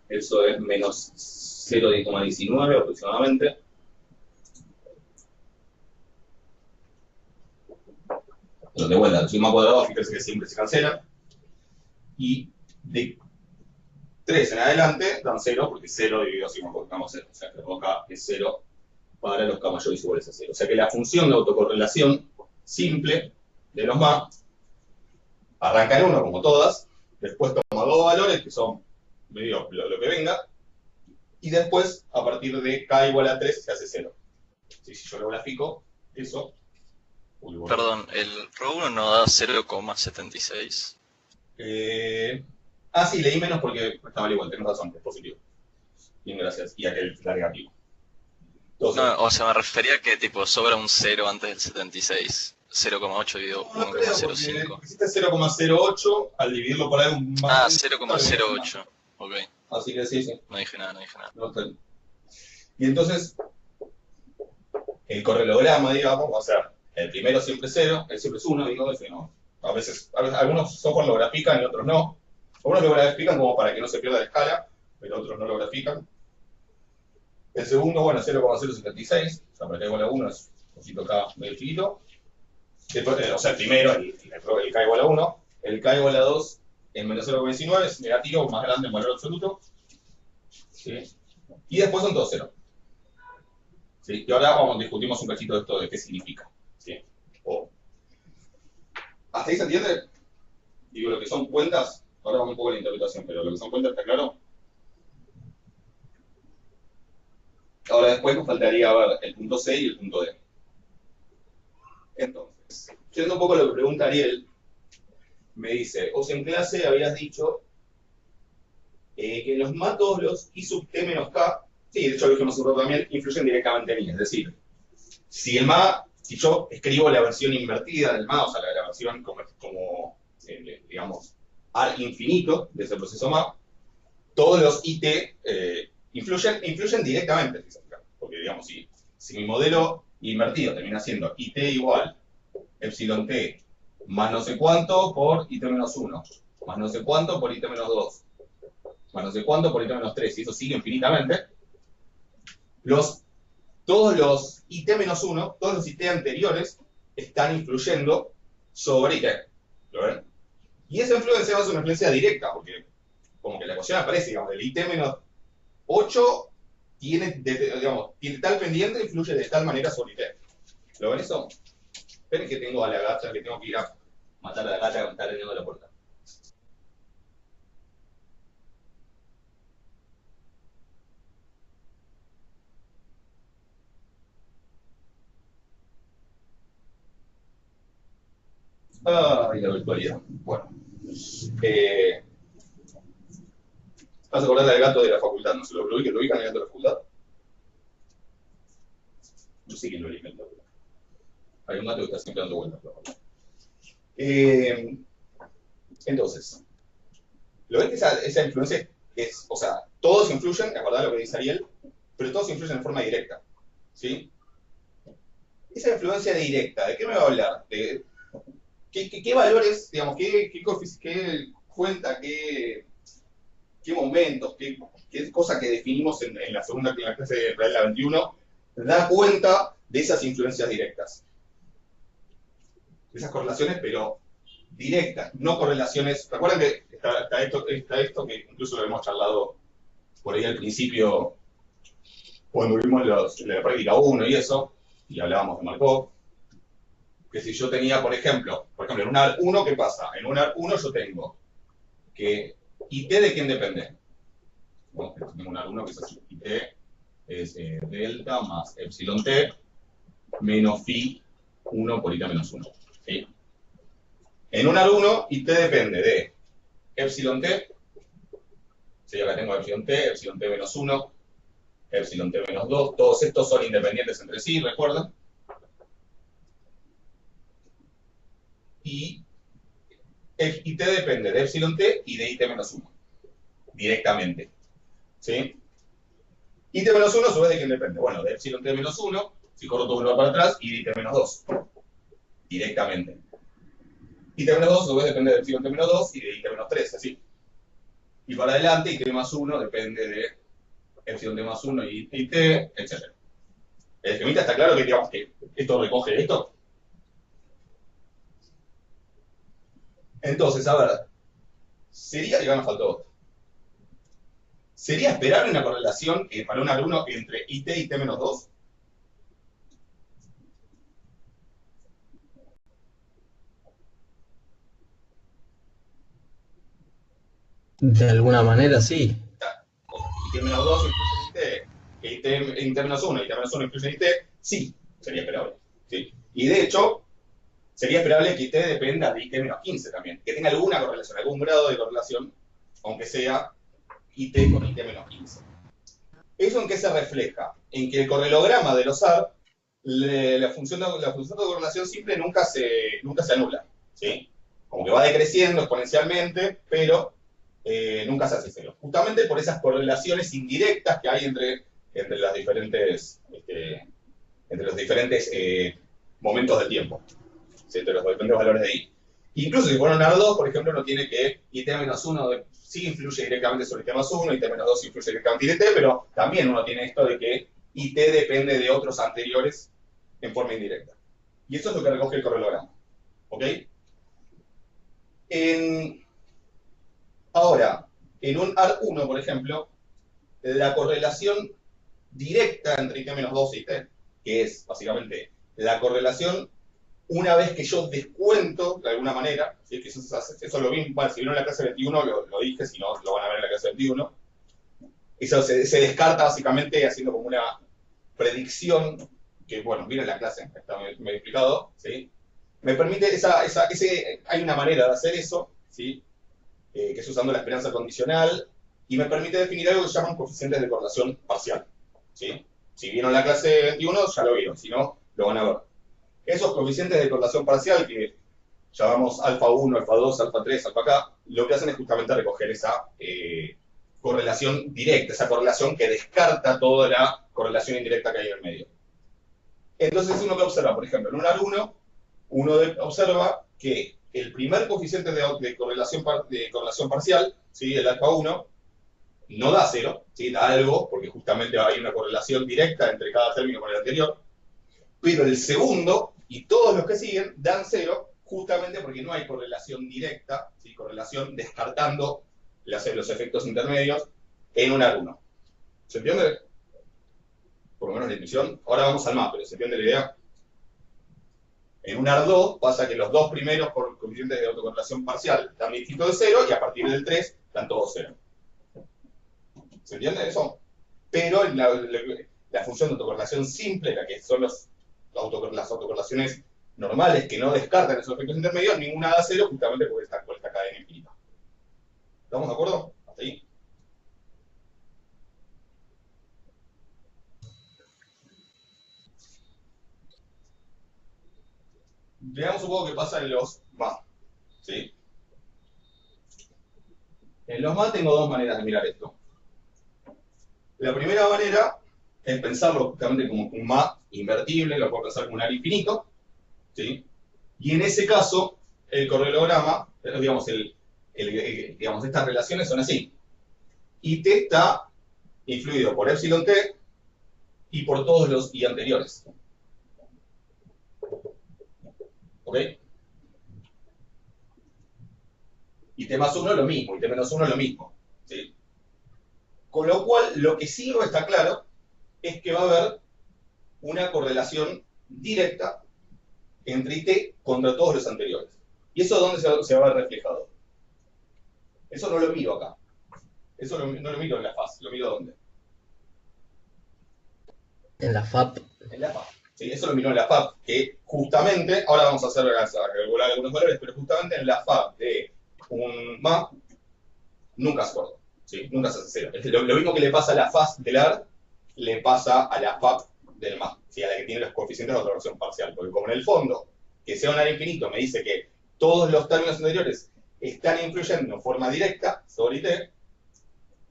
Eso es menos 0,19 aproximadamente. Pero de vuelta, el sigma cuadrado, fíjense que siempre se cancela. Y de 3 en adelante dan 0, porque 0 dividido sigma cuadrado es 0. O sea que rho k es 0 para los k mayores iguales a 0. O sea que la función de autocorrelación simple de los MAP arranca en 1 como todas, después toma dos valores que son medio lo que venga, y después a partir de k igual a 3 se hace 0. Si yo lo grafico, eso... Perdón, ¿el rho 1 no da 0,76? Sí, leí menos porque estaba igual, tenés razón, es positivo. Bien, gracias. Y aquel está negativo. Entonces, No, o sea, me refería que tipo sobra un 0 antes del 76. 0,8 dividido no creo, 1,05. porque hiciste 0,08 al dividirlo por ahí un más. 0,08. Ok, Así que sí. no dije nada. No está bien. Y entonces, el correlograma, digamos, va a ser el primero siempre es 0, el siempre es 1, digo, ese no. a veces algunos software lo grafican y otros no. Algunos lo grafican como para que no se pierda la escala, pero otros no lo grafican. El segundo, bueno, 0,076, o sea, para que igual a 1 es un poquito acá medio chiquito. O sea, el primero, el k igual a 1. El k igual a 2 en menos 0,19 es negativo, más grande en valor absoluto. ¿Sí? Y después son todos 0. ¿Sí? Y ahora discutimos un cachito de esto de qué significa. ¿Sí? ¿Hasta ahí se entiende? Digo, lo que son cuentas, ahora vamos un poco a la interpretación, pero lo que son cuentas, ¿está claro? Ahora después nos faltaría ver el punto C y el punto D. Entonces, yendo un poco a lo que pregunta Ariel, me dice, o sea, en clase habías dicho que los matos, los I sub T menos K, sí, de hecho lo dijimos un rato también, influyen directamente en I. Es decir, si yo escribo la versión invertida del MA, o sea, la versión como digamos, ar infinito de ese proceso MA, todos los IT influyen directamente, porque digamos, si mi modelo invertido termina siendo IT igual epsilon t más no sé cuánto por IT menos 1, más no sé cuánto por IT menos 2, más no sé cuánto por IT menos 3, y eso sigue infinitamente, todos los IT menos 1, todos los IT anteriores, están influyendo sobre IT. ¿Lo ven? Y esa influencia va a ser una influencia directa, porque como que la ecuación aparece, digamos, el IT menos 8 tiene tal pendiente e influye de tal manera sobre IT. ¿Lo ven eso? Esperen que tengo a la gata, que tengo que ir a matar a la gata que me está atendiendo la puerta. Ay, la virtualidad. Bueno. ¿Vas a acordar del gato de la facultad? ¿No se lo ubican el gato de la facultad? No sé quién lo alimenta. Hay un gato que está siempre dando vueltas. Entonces, lo ven que esa influencia es, o sea, todos influyen, acordad lo que dice Ariel, pero todos influyen de forma directa. ¿Sí? Esa influencia directa, ¿de qué me va a hablar? ¿De qué valores, digamos, qué cuenta, qué momentos, qué cosa que definimos en la segunda clase de Real la 21 da cuenta de esas influencias directas? Esas correlaciones, pero directas, no correlaciones. Recuerden que está esto que incluso lo hemos charlado por ahí al principio, cuando vimos la práctica 1 y eso, y hablábamos de Markov, que si yo tenía, por ejemplo, en un AR1, ¿qué pasa? En un AR1 yo tengo que ¿IT de quién depende? Bueno, tengo un AR1 que es así, IT es delta más epsilon t menos phi 1 por IT menos 1. ¿Sí? En un AR1, IT depende de epsilon t, si yo acá tengo epsilon t menos 1, epsilon t menos 2, todos estos son independientes entre sí, ¿recuerdan? Y IT depende de epsilon t y de IT menos 1, directamente. ¿Sí? IT menos 1, a su vez, ¿de quién depende? Bueno, de epsilon t menos 1, si corro todo uno para atrás, y de IT menos 2, directamente. IT menos 2, a su vez, depende de epsilon t menos 2 y de IT menos 3, así. Y para adelante, IT más 1 depende de epsilon t más 1 y IT, etc. ¿El esquemita está claro que, digamos, que esto recoge esto? Entonces, a ver, sería, y acá me faltó otro. ¿Sería esperable una correlación para un alumno entre IT y T-2? De alguna manera sí. IT-2 influye en IT, IT-1 y IT-1 influye en IT, sí, sería esperable. ¿Sí? Y de hecho, sería esperable que IT dependa de IT-15 también, que tenga alguna correlación, algún grado de correlación, aunque sea IT con IT-15. ¿Eso en qué se refleja? En que el correlograma de los AR, la función de correlación simple nunca se anula, ¿sí? Como que va decreciendo exponencialmente, pero nunca se hace cero. Justamente por esas correlaciones indirectas que hay entre los diferentes momentos del tiempo, ¿sí? Entre los diferentes valores de I. Incluso si fuera un AR2, por ejemplo, no tiene que IT-1 sí influye directamente sobre IT+1, IT-2 influye directamente en IT, pero también uno tiene esto de que IT depende de otros anteriores en forma indirecta. Y eso es lo que recoge el correlograma. ¿Ok? Ahora, en un AR1, por ejemplo, la correlación directa entre IT-2 y IT, que es básicamente la correlación una vez que yo descuento de alguna manera, ¿sí? Que eso lo vi, bueno, si vieron en la clase 21 lo dije, si no lo van a ver en la clase 21, eso se descarta básicamente haciendo como una predicción, que bueno, viene en la clase, está medio explicado, ¿sí? Me permite, hay una manera de hacer eso, ¿sí? Que es usando la esperanza condicional, y me permite definir algo que se llaman coeficientes de correlación parcial, ¿sí? Si vieron la clase 21, ya lo vieron, si no, lo van a ver. Esos coeficientes de correlación parcial, que llamamos alfa 1, alfa 2, alfa 3, alfa k, lo que hacen es justamente recoger esa correlación directa, esa correlación que descarta toda la correlación indirecta que hay en el medio. Entonces uno que observa, por ejemplo, en un AR1, uno observa que el primer coeficiente de correlación parcial, ¿sí? El alfa 1, no da 0, ¿sí? Da algo, porque justamente hay una correlación directa entre cada término con el anterior, pero el segundo y todos los que siguen dan 0, justamente porque no hay correlación directa, ¿sí? Correlación descartando los efectos intermedios en un AR1. ¿Se entiende? Por lo menos la intuición. Ahora vamos al más, pero ¿se entiende la idea? En un AR2 pasa que los dos primeros coeficientes de autocorrelación parcial dan dígito de 0 y a partir del 3 dan todos 0. ¿Se entiende eso? Pero la función de autocorrelación simple, la que son las autocorrelaciones normales que no descartan esos efectos intermedios, ninguna da 0 justamente por esta cadena infinita. ¿Estamos de acuerdo? ¿Hasta ahí? Veamos un poco qué pasa en los MA. ¿Sí? En los MA tengo dos maneras de mirar esto. La primera manera es pensarlo justamente como un MA invertible, lo puedo pensar como un área infinito, ¿sí? Y en ese caso, el correlograma, digamos, estas relaciones son así. Y t está influido por epsilon t y por todos los i anteriores. ¿Ok? Y t más 1 lo mismo, y t menos 1 lo mismo, ¿sí? Con lo cual, lo que sí no está claro es que va a haber una correlación directa entre IT contra todos los anteriores. ¿Y eso dónde se va a ver reflejado? Eso no lo miro acá. Eso no lo miro en la faz. ¿Lo miro dónde? En la FAP. En la FAP. Sí, eso lo miro en la FAP, que justamente, ahora vamos a regular algunos valores, pero justamente en la FAP de un MA nunca se corta. ¿Sí? Nunca se hace 0. Lo mismo que le pasa a la faz del AR, le pasa a la FAP del MA, ¿sí? A la que tiene los coeficientes de autocorrelación parcial. Porque como en el fondo, que sea un área infinito, me dice que todos los términos anteriores están influyendo en forma directa sobre IT,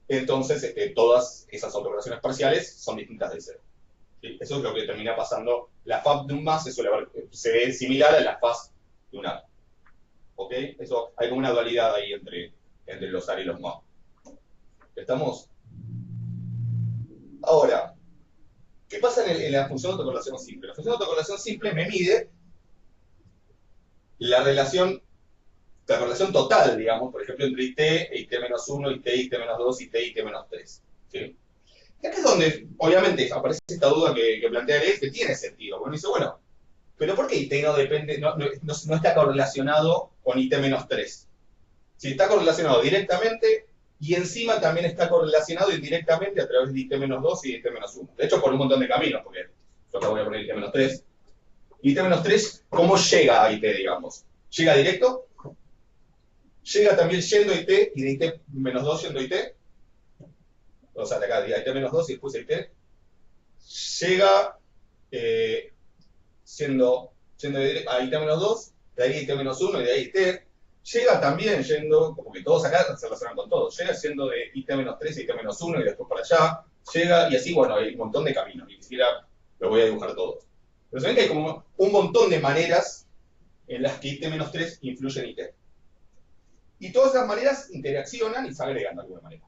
entonces todas esas autocorrelaciones parciales son distintas del 0. ¿Sí? Eso es lo que termina pasando. La FAP de un MA se ve similar a la faz de un AR. ¿Ok? Eso, hay como una dualidad ahí entre los AR y los MA. ¿Estamos? Ahora, ¿qué pasa en la función de autocorrelación simple? La función de autocorrelación simple me mide la relación total, digamos, por ejemplo, entre IT e IT-1, IT, IT-2, IT, IT-3. ¿Sí? Y acá es donde, obviamente, aparece esta duda que plantea Alex, que tiene sentido. Bueno, dice, bueno, pero ¿por qué IT no depende, no está correlacionado con IT-3? Si está correlacionado directamente, y encima también está correlacionado indirectamente a través de IT-2 y IT-1. De hecho, por un montón de caminos, porque yo acá voy a poner IT-3. IT-3, ¿cómo llega a IT, digamos? ¿Llega directo? ¿Llega también yendo a IT y de IT-2 yendo a IT? O sea, de acá, de IT-2 y después a IT. Llega siendo a IT-2, de ahí IT-1 y de ahí IT. Llega también yendo, como que todos acá se relacionan con todos, llega siendo de IT-3 a IT-1 y después para allá, llega y así, bueno, hay un montón de caminos, ni siquiera lo voy a dibujar todos. Pero se ven que hay como un montón de maneras en las que IT-3 influye en IT. Y todas esas maneras interaccionan y se agregan de alguna manera.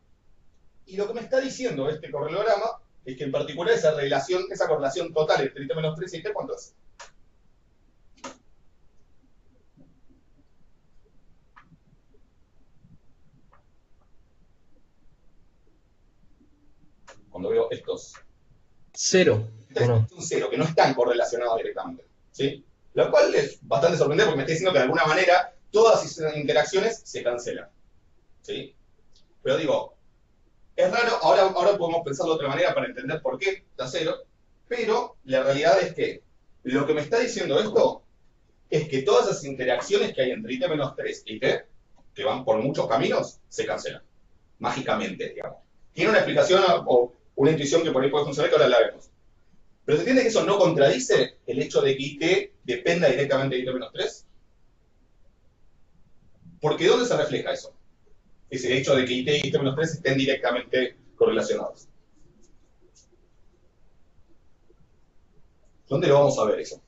Y lo que me está diciendo este correlograma es que en particular esa correlación total entre IT-3 y IT, ¿cuánto es? Cuando veo estos. Cero, ¿o no? Un cero, que no están correlacionados directamente. ¿Sí? Lo cual es bastante sorprendente porque me está diciendo que de alguna manera todas esas interacciones se cancelan. ¿Sí? Pero digo, es raro, ahora podemos pensarlo de otra manera para entender por qué está cero, pero la realidad es que lo que me está diciendo esto es que todas esas interacciones que hay entre IT-3 y IT, que van por muchos caminos, se cancelan. Mágicamente, digamos. Tiene una explicación o una intuición que por ahí puede funcionar, que ahora la vemos. Pero ¿se entiende que eso no contradice el hecho de que IT dependa directamente de IT-3? Porque ¿dónde se refleja eso? Ese hecho de que IT y IT-3 estén directamente correlacionados. ¿Dónde lo vamos a ver eso?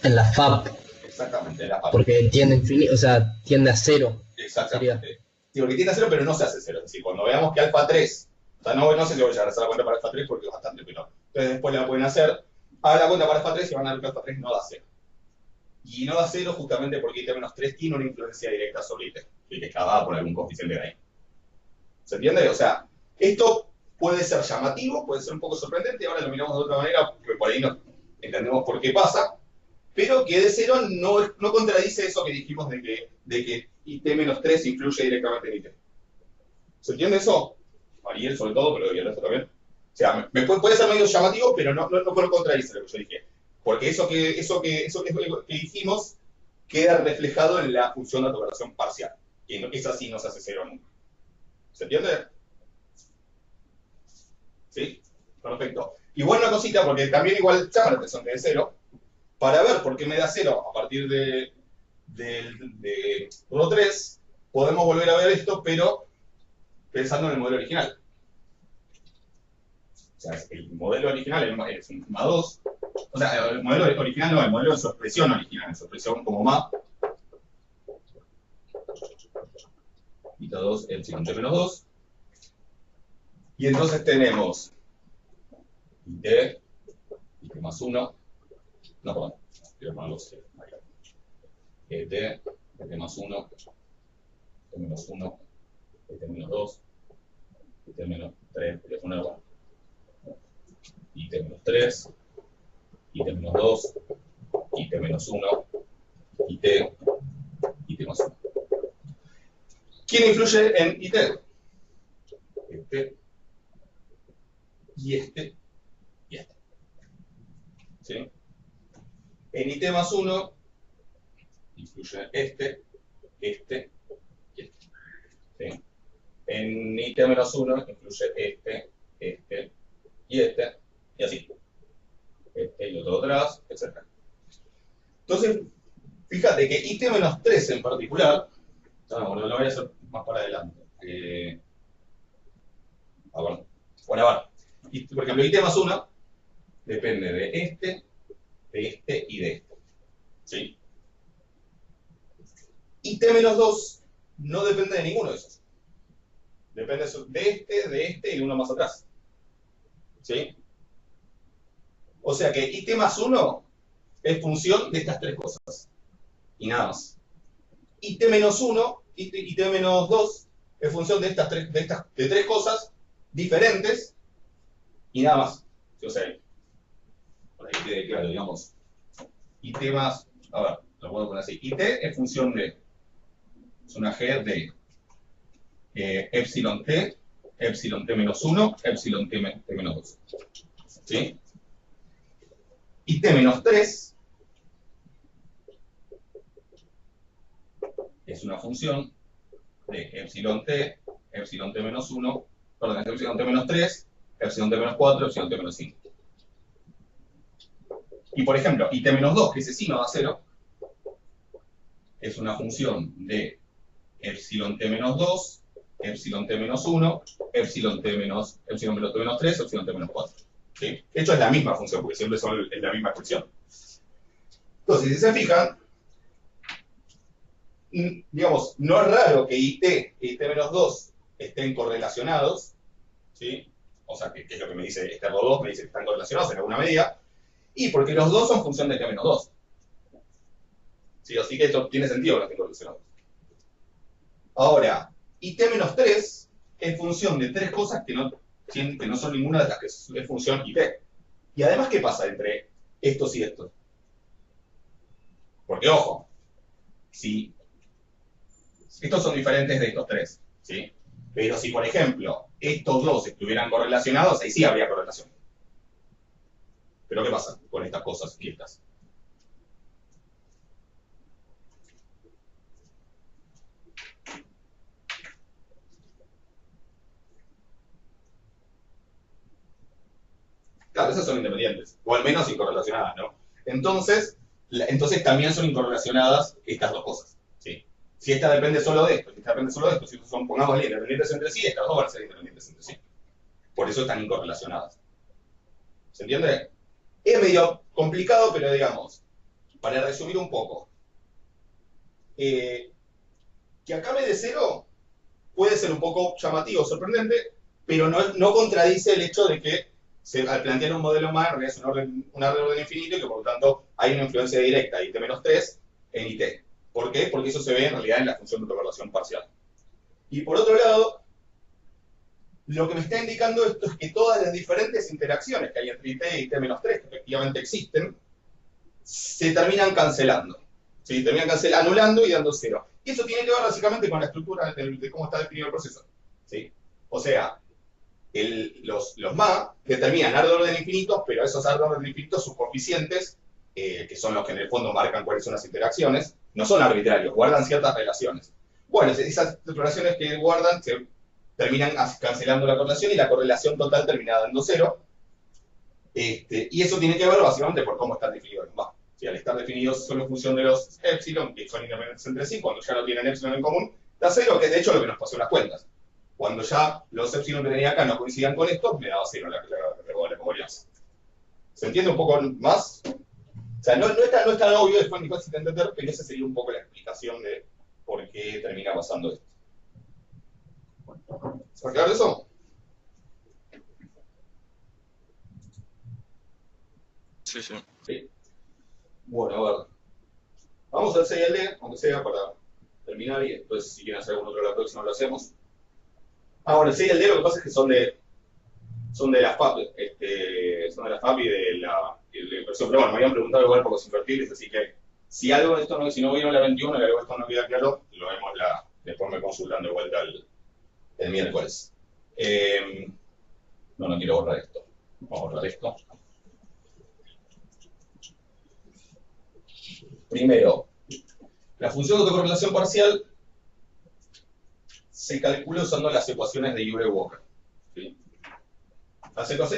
En la FAP. Exactamente, en la FAP. Porque tiende a cero. Exactamente. Sí, porque tiende a cero, pero no se hace cero. Es decir, cuando veamos que alfa 3, o sea, no sé si voy a llegar a hacer la cuenta para alfa 3 porque es bastante menor. Entonces después la pueden hacer, hagan la cuenta para alfa 3 y van a ver que alfa 3 no da cero. Y no da cero justamente porque IT-3 tiene una influencia directa sobre IT, que está dada por algún coeficiente de ahí. ¿Se entiende? O sea, esto puede ser llamativo, puede ser un poco sorprendente, ahora lo miramos de otra manera, porque por ahí no entendemos por qué pasa, pero que de cero no contradice eso que dijimos de que IT-3 influye directamente en IT. ¿Se entiende eso? Ariel sobre todo, pero y el resto también. O sea, puede ser medio llamativo, pero no contradice lo que yo dije. Porque eso que dijimos queda reflejado en la función de operación parcial. Y esa sí no se hace cero nunca. ¿Se entiende? ¿Sí? Perfecto. Igual una cosita, porque también igual llama la atención que es cero, para ver por qué me da cero a partir de Rho 3, podemos volver a ver esto, pero pensando en el modelo original. O sea, el modelo original es un ma 2. O sea, el modelo original no, el modelo de su expresión original, su expresión como ma. Beta 2, epsilon t menos 2. Y entonces tenemos IT más 1. No, perdón. Quiero ponerlo cero. T más 1. T menos 1. T menos 2. T menos 3. Voy a ponerlo. IT menos 3. IT menos 2. IT menos 1. IT más 1. ¿Quién influye en IT? Este. Y este. Y este. ¿Sí? En IT más 1 influye este y este. ¿Sí? En IT menos 1 influye este y este, y así. Este y otro atrás, etc. Entonces, fíjate que IT menos 3 en particular, bueno, lo voy a hacer más para adelante. Bueno, a ver. Por ejemplo, IT más 1 depende de este y de este. ¿Sí? IT menos 2 no depende de ninguno de esos. Depende de este y de uno más atrás. ¿Sí? O sea que IT más 1 es función de estas tres cosas. Y nada más. IT menos 1, IT menos 2 es función de tres cosas diferentes y nada más. O sea, por ahí quede claro, digamos. IT más, a ver, lo puedo poner así. IT es función de, es una G de epsilon t menos 1, epsilon t menos 2. ¿Sí? IT menos 3 es una función de epsilon t menos 1, perdón, es epsilon t menos 3, epsilon t menos 4, epsilon t menos 5. Y por ejemplo, IT menos 2, que ese sí no da 0, es una función de epsilon t menos 2, epsilon t menos 1, epsilon t menos 3, epsilon t menos 4. ¿sí? De hecho, es la misma función, porque siempre es la misma expresión. Entonces, si se fijan, digamos, no es raro que IT e IT-2 estén correlacionados, ¿sí? O sea, que es lo que me dice este RO2, me dice que están correlacionados en alguna medida, y porque los dos son función de T-2. ¿Sí? Así que esto tiene sentido que estén correlacionados. Ahora, IT-3 es función de tres cosas que no son ninguna de las que es función IT. Y además, ¿qué pasa entre estos y estos? Porque, ojo, si estos son diferentes de estos tres, ¿sí? Pero si, por ejemplo, estos dos estuvieran correlacionados, ahí sí habría correlación. Pero ¿qué pasa con estas cosas y estas? Claro, esas son independientes, o al menos incorrelacionadas, ¿no? Entonces también son incorrelacionadas estas dos cosas, ¿sí? Si esta depende solo de esto, si esta depende solo de esto, si estos son, pongámosle, independientes entre sí, estas dos van a ser independientes entre sí. Por eso están incorrelacionadas. ¿Se entiende? Es medio complicado, pero digamos, para resumir un poco, que acá me dé cero puede ser un poco llamativo, sorprendente, pero no contradice el hecho de que al plantear un modelo más, en realidad es un orden infinito y que por lo tanto hay una influencia directa de IT-3 en IT. ¿Por qué? Porque eso se ve en realidad en la función de autocorrelación parcial. Y por otro lado, lo que me está indicando esto es que todas las diferentes interacciones que hay entre IT y IT-3, que efectivamente existen, se terminan cancelando. ¿Sí? Terminan anulando y dando cero. Y eso tiene que ver básicamente con la estructura de cómo está definido el proceso. ¿Sí? O sea, los MA determinan ar de orden infinito, pero esos ar de orden infinito, sus coeficientes, que son los que en el fondo marcan cuáles son las interacciones, no son arbitrarios, guardan ciertas relaciones. Bueno, esas relaciones que guardan se terminan cancelando la correlación y la correlación total termina dando cero. Y eso tiene que ver básicamente por cómo están definidos los MA. Si al estar definidos solo en función de los epsilon, que son independientes entre sí, cuando ya no tienen epsilon en común, da cero, que es de hecho lo que nos pasó en las cuentas. Cuando ya los epsilon que tenía acá no coincidían con esto, me daba cero la covarianza. ¿Se entiende un poco más? O sea, no es tan obvio, después ni fácil de entender, pero esa sería un poco la explicación de por qué termina pasando esto. ¿Se va a quedar de eso? Sí, sí. Sí. Bueno, a ver. Vamos al CL, aunque sea para terminar, y después si quieren hacer algún otro la próxima lo hacemos. Bueno, el C y el D lo que pasa es que son de la FAP, son de la FAP y de la inversión. Pero bueno, me habían preguntado igual por los invertibles, así que si algo de esto no, si no vieron la 21 y algo de esto no queda claro, lo vemos después me consultan de vuelta el miércoles. No quiero borrar esto. Vamos a borrar esto. Primero, la función de autocorrelación parcial se calcula usando las ecuaciones de Euler-Walker. ¿Sí?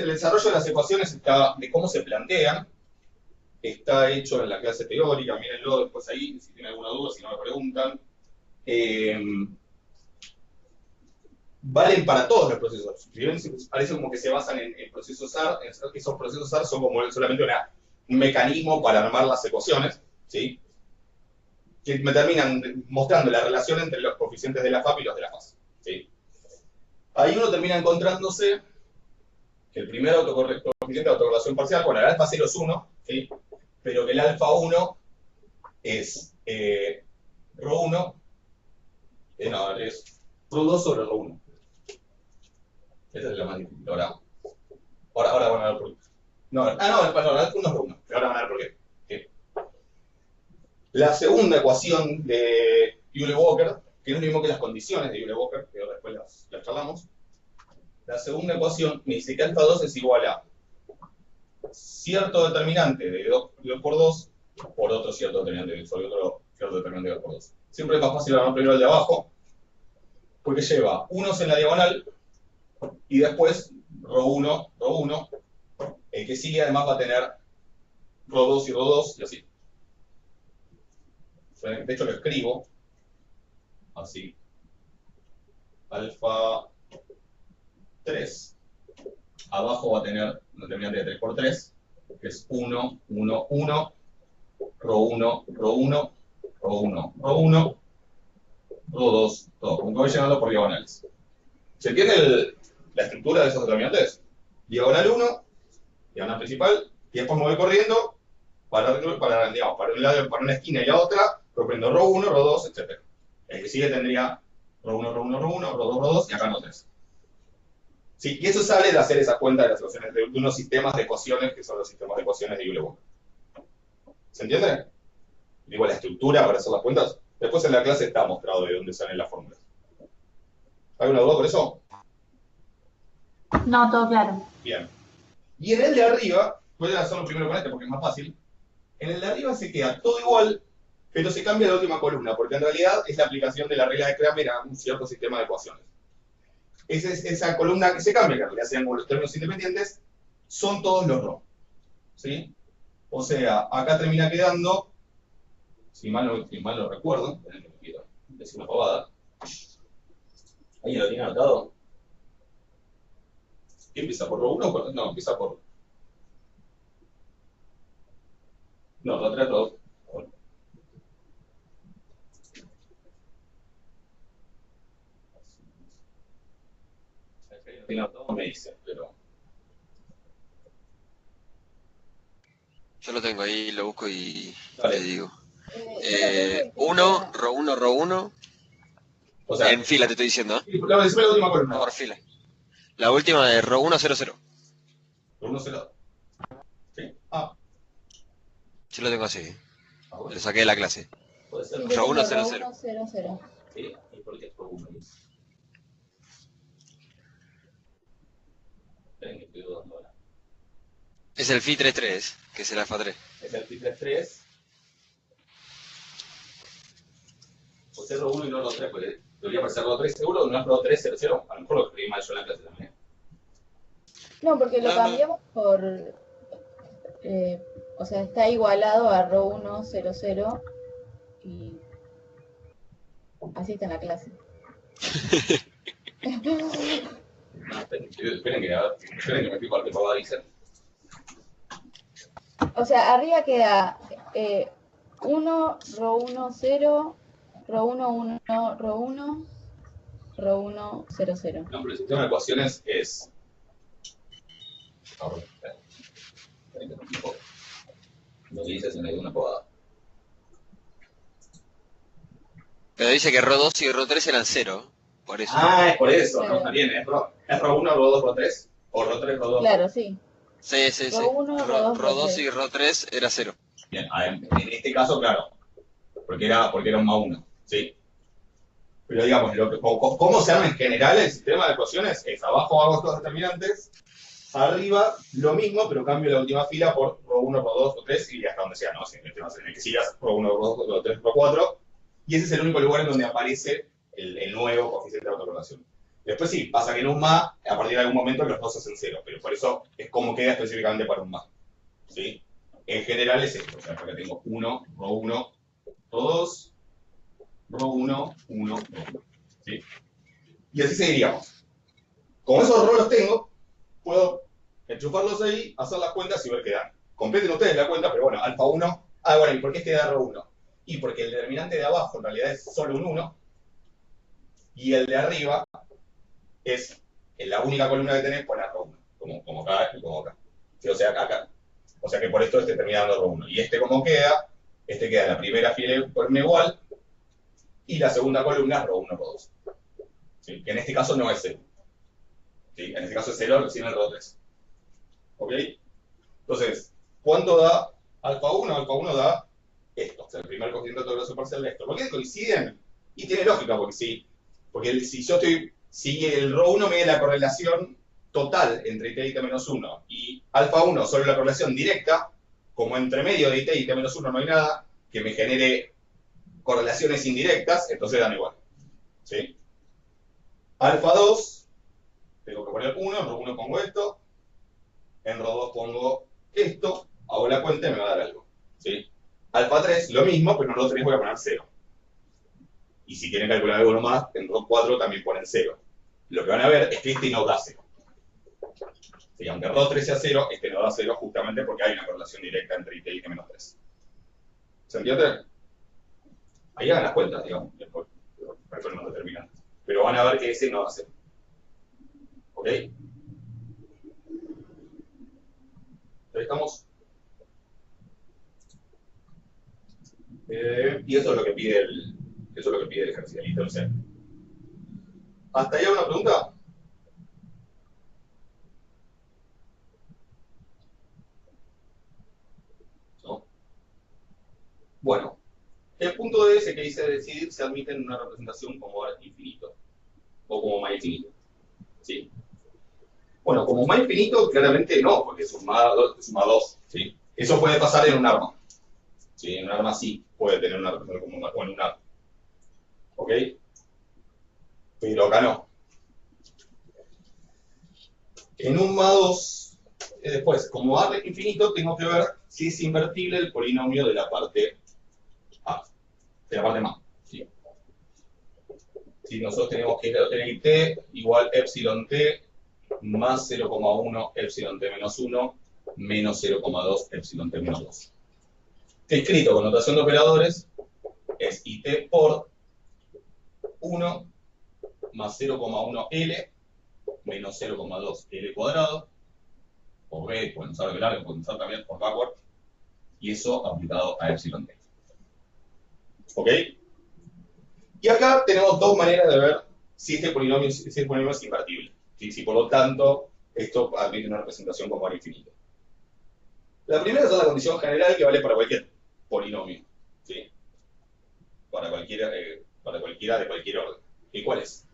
El desarrollo de las ecuaciones de cómo se plantean está hecho en la clase teórica, mírenlo después ahí, si tienen alguna duda, si no me preguntan. Valen para todos los procesos. Parece como que se basan en procesos AR, esos procesos AR son como solamente un mecanismo para armar las ecuaciones, ¿sí? Que me terminan mostrando la relación entre los coeficientes de la FAP y los de la fase. ¿Sí? Ahí uno termina encontrándose que el primer coeficiente de autocorrelación parcial, bueno, el alfa 0 es 1, ¿sí? Pero que el alfa 1 es ρ1, es ρ2 sobre ρ1. Esa es la más difícil. Ahora van a ver por qué. El alfa 1 es ρ1, pero ahora van a ver por qué. La segunda ecuación de Euler-Walker, que no es lo mismo que las condiciones de Euler-Walker, que después las charlamos. La segunda ecuación me dice que alfa 2 es igual a cierto determinante de 2 por 2 por otro cierto determinante sobre otro cierto determinante de 2 por 2. Siempre es más fácil armar primero el de abajo, porque lleva unos en la diagonal y después ρ1, el que sigue además va a tener ρ2 y ρ2 y así. De hecho lo escribo así. Alfa 3 abajo va a tener un determinante de 3 por 3, que es 1, 1, 1, ro 1, ro 1, ro 1, ro 1, ro 2, todo, como que voy llenando por diagonales. ¿Se entiende la estructura de esos determinantes? Diagonal 1, diagonal principal, y después me voy corriendo digamos, para un lado, para una esquina y la otra, prendo ro 1, ro 2, etc. El que sigue tendría ro 1, ro 1, ro 1, ro 2, ro 2, y acá no 3. Sí, y eso sale de hacer esa cuenta de las ecuaciones, de unos sistemas de ecuaciones que son los sistemas de ecuaciones de Euler-Walker. ¿Se entiende? Digo, la estructura para hacer las cuentas. Después en la clase está mostrado de dónde salen las fórmulas. ¿Hay una duda por eso? No, todo claro. Bien. Y en el de arriba, voy a hacerlo primero con este porque es más fácil. En el de arriba se queda todo igual, pero se cambia la última columna, porque en realidad es la aplicación de la regla de Cramer a un cierto sistema de ecuaciones. Esa columna que se cambia, que en realidad sean como los términos independientes, son todos los ρ. ¿Sí? O sea, acá termina quedando, si mal no recuerdo, quiero decir una pavada. ¿Alguien lo tiene anotado? ¿Qué empieza por ρ1? No, empieza por... No, lo 3, lo 2. Me dice, pero... Yo lo tengo ahí, lo busco y Dale. le digo. 1, ro 1, ro 1. O sea, En fila te estoy diciendo, ¿eh? Decime la última columna. Por fila. La última de ro 1, 0, 0. Por 1, 0. ¿Sí? Ah, Yo lo tengo así. bueno. Lo saqué de la clase. Puede ser. Ro 1, 0, 0. 0, 0. Sí, ¿y por qué es por 1? Esperen que estoy dudando ahora. Es el Phi 3,3, que es el alfa 3. Es el pi 3. O ser ro 1 y no ro 3, porque debería parecer ro 3 seguro, no es ro 3, 0, 0. A lo mejor lo escribí mal yo en la clase también. No, porque lo No, no. cambiamos por... o sea, está igualado a ro 1, 0, 0. Y así está en la clase. No, esperen que me fijo al que papá dice. O sea, arriba queda 1, ro 1, 0, ro 1, 1, ro 1, ro 1, 0, 0. No, pero el sistema de ecuaciones es... Ahora, esperen que me fijo. Lo que dice se me dio una podada. Pero dice que ro 2 y ro 3 eran 0. Por eso. Ah, es por eso, Claro. no, está bien. ¿Es ro 1, ro 2, ro 3? ¿O ro 3, ro 2? Claro, sí. Sí, sí, sí. Ro 1, ro 2, Ro 2 y ro 3 era 0. Bien, en este caso, claro, porque era un más 1, ¿sí? Pero digamos, ¿cómo se llama en general el sistema de ecuaciones? Es abajo hago estos determinantes, arriba lo mismo, pero cambio la última fila por ro 1, ro 2, ro 3 y hasta donde sea, ¿no? En el que sigas ro 1, ro 2, ro 3, ro 4, y ese es el único lugar en donde aparece el nuevo coeficiente de autocorrelación. Después sí, pasa que en un más, a partir de algún momento los dos hacen 0, pero por eso es como queda específicamente para un más, ¿sí? En general es esto, o sea, acá tengo 1, ro 1, ro 2, ro 1, 1, ro 1, ¿sí? Y así seguiríamos. Como esos roles los tengo, puedo enchufarlos ahí, hacer las cuentas y ver qué dan. Completen ustedes la cuenta, pero bueno, alfa 1, bueno, ¿y por qué es que da ro 1? Y porque el determinante de abajo en realidad es solo un 1, y el de arriba es en la única columna que tenés, poner ro 1, como acá y como acá. ¿Sí? O sea, acá. O sea que por esto termina dando ro 1. Y como queda, queda en la primera fila columna igual, y la segunda columna es ro 1, ro 2. ¿Sí? Que en este caso no es 0. ¿Sí? En este caso es 0, recién el ro 3. ¿Ok? Entonces, ¿cuánto da alfa 1? Alfa 1 da esto, o sea, el primer coeficiente de autocorrelación parcial de esto. ¿Por qué coinciden? Y tiene lógica, porque si el ro 1 me da la correlación total entre t y t menos 1 y alfa 1 solo la correlación directa, como entre medio de t y t menos 1 no hay nada que me genere correlaciones indirectas, entonces dan igual. ¿Sí? Alfa 2, tengo que poner 1, en ro 1 pongo esto, en ro 2 pongo esto, hago la cuenta y me va a dar algo. ¿Sí? Alfa 3, lo mismo, pero en ro 3 voy a poner 0. Y si quieren calcular algo más, en ro 4 también ponen 0. Lo que van a ver es que no da 0. Sí, aunque Rho3 sea 0, este no da 0 justamente porque hay una correlación directa entre IT y T-3. ¿Se entiende? Ahí hagan las cuentas, digamos, después resuelven los determinantes. Pero van a ver que ese no da 0. ¿Ok? Ahí estamos. Y eso es lo que pide el ejercicio. Listo, o sea. ¿Hasta ahí alguna pregunta? ¿No? Bueno, el punto de ese que dice decidir se admite en una representación como A infinito o como más infinito. ¿Sí? Bueno, como más infinito, claramente no, porque suma 2. ¿Sí? Eso puede pasar en un arma. ¿Sí? En un arma sí puede tener una representación como o en un arma. ¿Ok? Pero acá no. En un MA2, después, como A infinito, tengo que ver si es invertible el polinomio de la parte A, de la parte más. ¿Sí? Si nosotros tenemos que tener t igual epsilon t más 0,1 epsilon t menos 1 menos 0,2 epsilon t menos 2. Escrito con notación de operadores es it por 1 más 0,1 L menos 0,2 L cuadrado, por B, pueden usar de largo, pueden usar también por backward, y eso aplicado a epsilon t. ¿Ok? Y acá tenemos dos maneras de ver si este polinomio es invertible. Si por lo tanto esto admite una representación como A infinito. La primera es la condición general que vale para cualquier polinomio. ¿Sí? Para cualquiera de cualquier orden. ¿Y cuál es?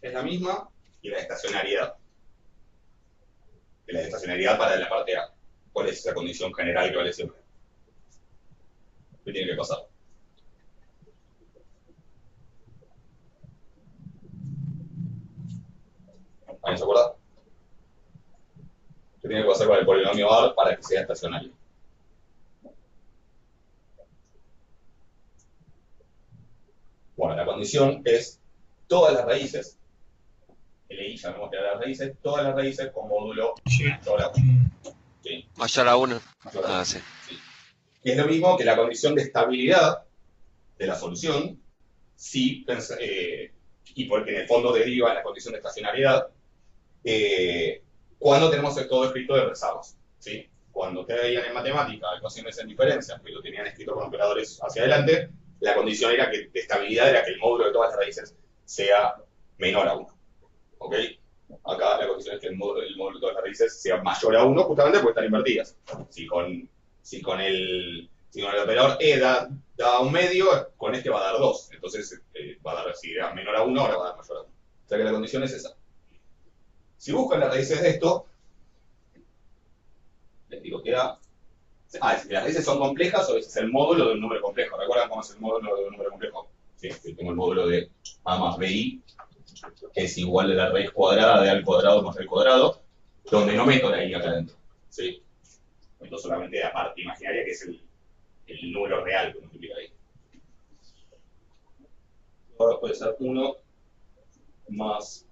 Es la misma que la estacionariedad. Que la estacionariedad para la parte A. ¿Cuál es esa condición general que vale siempre? ¿Qué tiene que pasar? ¿Alguien se acuerda? ¿Qué tiene que pasar con el polinomio A para que sea estacionario? Bueno, la condición es todas las raíces, LI llamémosle a las raíces, todas las raíces con módulo mayor a 1. ¿Sí? Mayor a 1. Mayor a 1. Sí. Sí. Y es lo mismo que la condición de estabilidad de la solución, si, y porque en el fondo deriva la condición de estacionariedad, cuando tenemos todo escrito de rezados. ¿Sí? Cuando ustedes veían en matemática ecuaciones en diferencias, que lo tenían escrito con operadores hacia adelante, la condición era que, de estabilidad era que el módulo de todas las raíces sea menor a 1. ¿Ok? Acá la condición es que el módulo de todas las raíces sea mayor a 1, justamente porque están invertidas. Si con el operador E da un medio, con este va a dar 2. Entonces va a dar, si era menor a 1, ahora va a dar mayor a 1. O sea que la condición es esa. Si buscan las raíces de esto, les digo que da... si las raíces son complejas, o ese es el módulo de un número complejo. ¿Recuerdan cómo es el módulo de un número complejo? Sí, tengo el módulo de A más BI, que es igual a la raíz cuadrada de A al cuadrado más B al cuadrado, donde no meto la I acá adentro. ¿Sí? Meto solamente la parte imaginaria, que es el número real que multiplica ahí. Ahora puede ser 1 más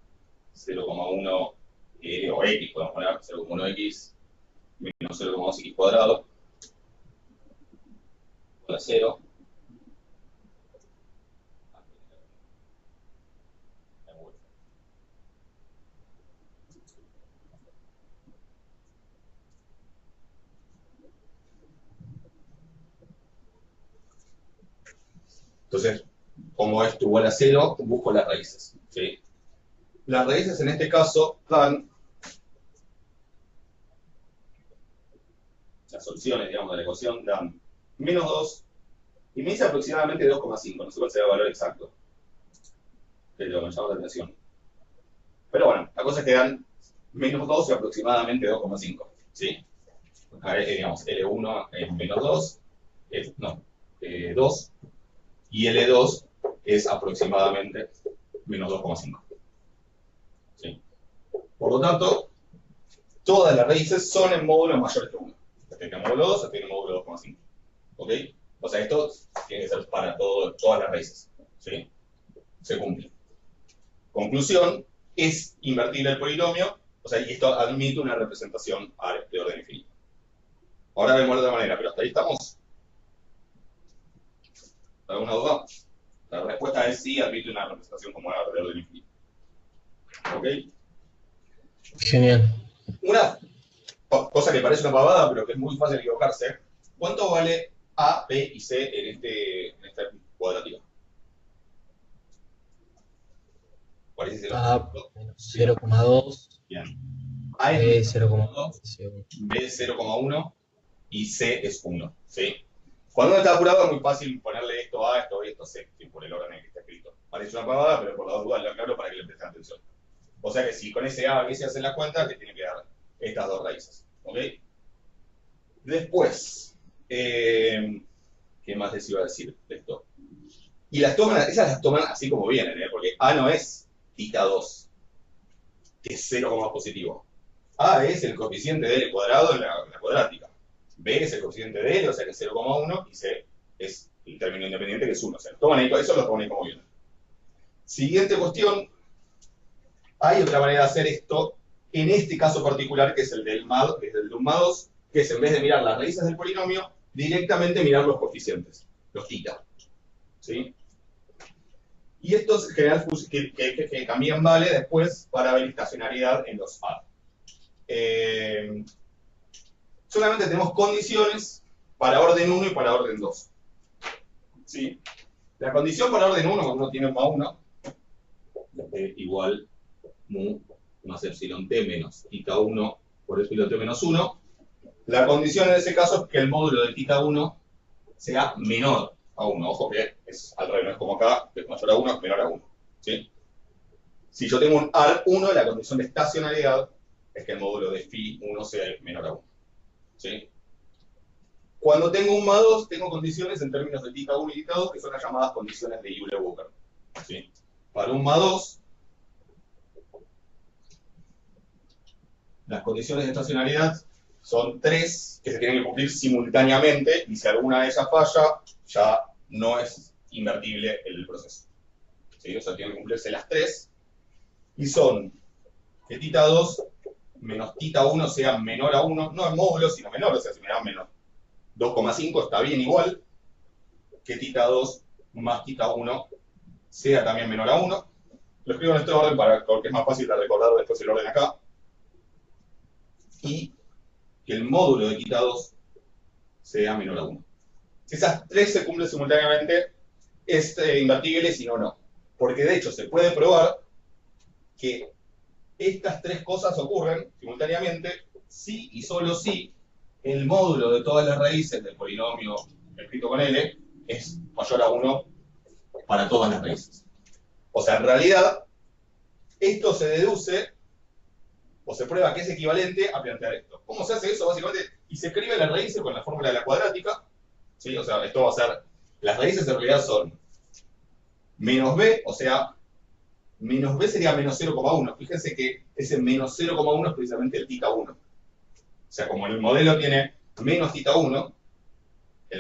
0,1 o x, podemos poner 0,1x menos 0,2x cuadrado, igual a 0. Entonces, como esto igual a 0, busco las raíces. ¿Sí? Las raíces en este caso dan, las soluciones, digamos, de la ecuación dan menos 2, y me dice aproximadamente 2,5, no sé cuál será el valor exacto, pero me llama la atención. Pero bueno, la cosa es que dan menos 2 y aproximadamente 2,5. ¿Sí? A ver, digamos, L1 es menos 2, 2, y L2 es aproximadamente menos 2,5. ¿Sí? Por lo tanto, todas las raíces son en módulos mayores que 1. Este tiene módulo 2, este tiene módulo 2,5. ¿Ok? O sea, esto tiene que ser para todas las raíces. ¿Sí? Se cumple. Conclusión, es invertible el polinomio, o sea, y esto admite una representación de orden infinito. Ahora vemos de otra manera, pero hasta ahí estamos. ¿Alguna duda? La respuesta es sí, admite una representación como de orden infinito. ¿Ok? Genial. Una cosa que parece una pavada, pero que es muy fácil equivocarse. ¿Cuánto vale A, B y C en esta cuadratura? ¿Cuál es el A menos 0,2, Bien. A B es 0,2, 0,2, B es 0,1 y C es 1. ¿Sí? Cuando uno está apurado es muy fácil ponerle esto A, esto B, esto C, ¿sí? Por el orden en que está escrito. Parece una pavada, pero por la duda lo aclaro para que le presten atención. O sea que si con ese A, B se hacen las cuentas, le tiene que dar estas dos raíces. ¿Ok? Después, ¿qué más les iba a decir de esto? Y esas las toman así como vienen, porque A no es tita 2, que es 0, positivo. A es el coeficiente de L cuadrado en la cuadrática. B es el coeficiente de L, o sea que es 0,1, y C es el término independiente, que es 1. O sea, eso lo toman ahí como vienen. Siguiente cuestión. Hay otra manera de hacer esto, en este caso particular, que es el del MAD, que es el de un MA2, que es en vez de mirar las raíces del polinomio, directamente mirar los coeficientes, los tita. ¿Sí? Y estos en general que también vale después para ver estacionalidad en los A. Solamente tenemos condiciones para orden 1 y para orden 2. ¿Sí? La condición para orden 1, cuando uno tiene un MA1, igual mu más epsilon t menos tita 1 por epsilon t menos 1. La condición en ese caso es que el módulo de tita 1 sea menor a 1. Ojo que es al revés, no es como acá, que es mayor a 1, es menor a 1. ¿Sí? Si yo tengo un AR1, la condición de estacionalidad es que el módulo de phi 1 sea menor a 1. ¿Sí? Cuando tengo un MA2, tengo condiciones en términos de tita 1 y tita 2, que son las llamadas condiciones de Euler-Walker. ¿Sí? Para un MA2, las condiciones de estacionalidad son 3 que se tienen que cumplir simultáneamente, y si alguna de ellas falla, ya no es invertible el proceso. ¿Sí? O sea, tienen que cumplirse las 3, y son que tita 2 menos tita 1 sea menor a 1, no en módulo, sino menor, o sea, si me dan menos 2,5 está bien igual, que tita 2 más tita 1 sea también menor a 1. Lo escribo en este orden porque es más fácil de recordar después el orden acá. Y que el módulo de tita 2 sea menor a 1. Si esas 3 se cumplen simultáneamente, es invertible, si no, no. Porque de hecho se puede probar que estas 3 cosas ocurren simultáneamente si y solo si el módulo de todas las raíces del polinomio escrito con L es mayor a 1 para todas las raíces. O sea, en realidad, esto se deduce o se prueba que es equivalente a plantear esto. ¿Cómo se hace eso? Básicamente, y se escribe la raíz con la fórmula de la cuadrática. ¿Sí? O sea, esto va a ser, las raíces en realidad son menos b, o sea, menos b sería menos 0,1. Fíjense que ese menos 0,1 es precisamente el tita 1. O sea, como el modelo tiene menos tita 1,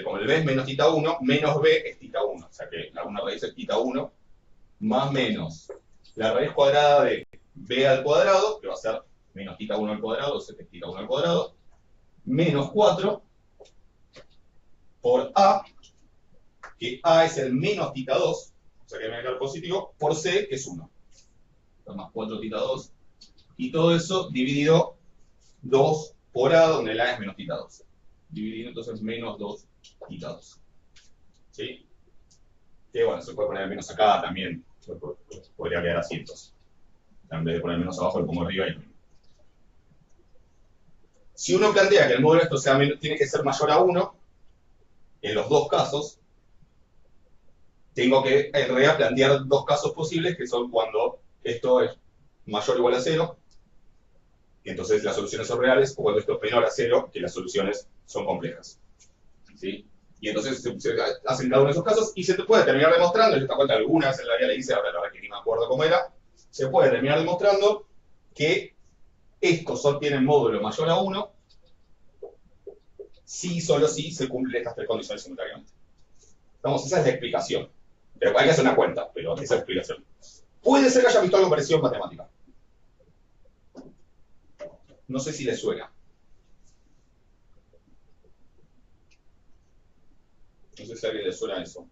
como el b es menos tita 1, menos b es tita 1. O sea que una raíz es tita 1, más menos la raíz cuadrada de b al cuadrado, que va a ser menos tita 1 al cuadrado, o sea que es tita 1 al cuadrado, menos 4 por a, que a es el menos tita 2, o sea que me va a quedar positivo, por c, que es 1. Más 4 tita 2. Y todo eso dividido 2 por a, donde el a es menos tita 2. Dividido entonces menos 2 tita 2. ¿Sí? Que bueno, se puede poner menos acá también. Podría quedar así entonces. En vez de poner menos abajo, lo pongo arriba y si uno plantea que el módulo de esto tiene que ser mayor a 1, en los dos casos, tengo que en realidad plantear dos casos posibles, que son cuando esto es mayor o igual a 0, que entonces las soluciones son reales, o cuando esto es menor a 0, que las soluciones son complejas. ¿Sí? Y entonces se hacen cada uno de esos casos, y se te puede terminar demostrando, yo esta cuenta alguna vez en la vida le hice, ahora la verdad que ni me acuerdo cómo era, se puede terminar demostrando que estos tienen módulo mayor a 1, si solo si se cumplen estas 3 condiciones simultáneamente. Vamos, esa es la explicación. Pero hay que hacer una cuenta, pero esa es la explicación. Puede ser que haya visto algo parecido en matemática. No sé si les suena. No sé si a alguien le suena eso.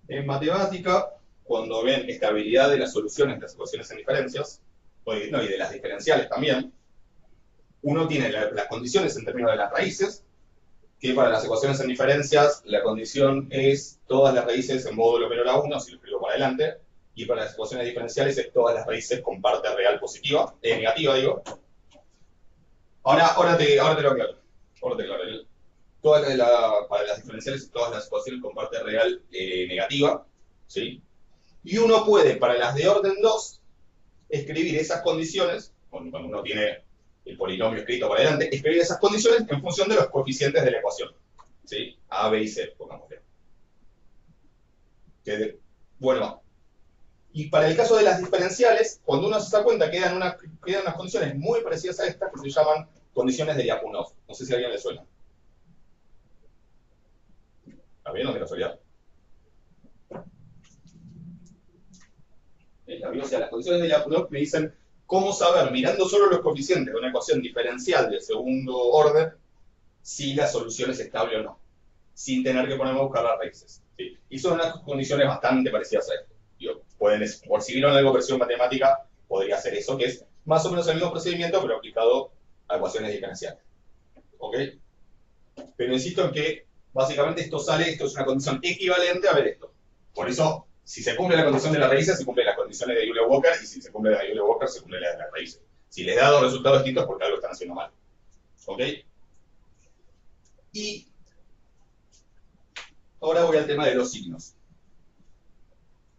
En matemática, cuando ven estabilidad de las soluciones de las ecuaciones en diferencias, y de las diferenciales también, uno tiene las condiciones en términos de las raíces, que para las ecuaciones en diferencias la condición es todas las raíces en módulo menor a 1, si lo escribo para adelante, y para las ecuaciones diferenciales es todas las raíces con parte real positiva, negativa digo. Ahora te lo aclaro. Para las diferenciales todas las ecuaciones con parte real negativa, ¿sí? Y uno puede, para las de orden 2, escribir esas condiciones, cuando uno tiene el polinomio escrito para adelante, escribir esas condiciones en función de los coeficientes de la ecuación, ¿sí? A, B y C, pongámosle. Bueno, y para el caso de las diferenciales, cuando uno se da cuenta, quedan unas condiciones muy parecidas a estas que se llaman condiciones de Lyapunov. No sé si a alguien le suena. ¿Está bien o de casualidad? O sea, las condiciones de Lyapunov me dicen cómo saber, mirando solo los coeficientes de una ecuación diferencial de segundo orden, si la solución es estable o no, sin tener que ponerme a buscar las raíces. ¿Sí? Y son unas condiciones bastante parecidas a esto. Por si vieron algo versión matemática, podría ser eso, que es más o menos el mismo procedimiento, pero aplicado a ecuaciones diferenciales. ¿Ok? Pero insisto en que, básicamente, esto es una condición equivalente a ver esto. Por eso, si se cumple la condición de las raíces, se cumple las condiciones de Euler-Walker, y si se cumple la de Euler-Walker, se cumple la de las raíces. Si les da dos resultados distintos, porque algo están haciendo mal. ¿Ok? Y ahora voy al tema de los signos.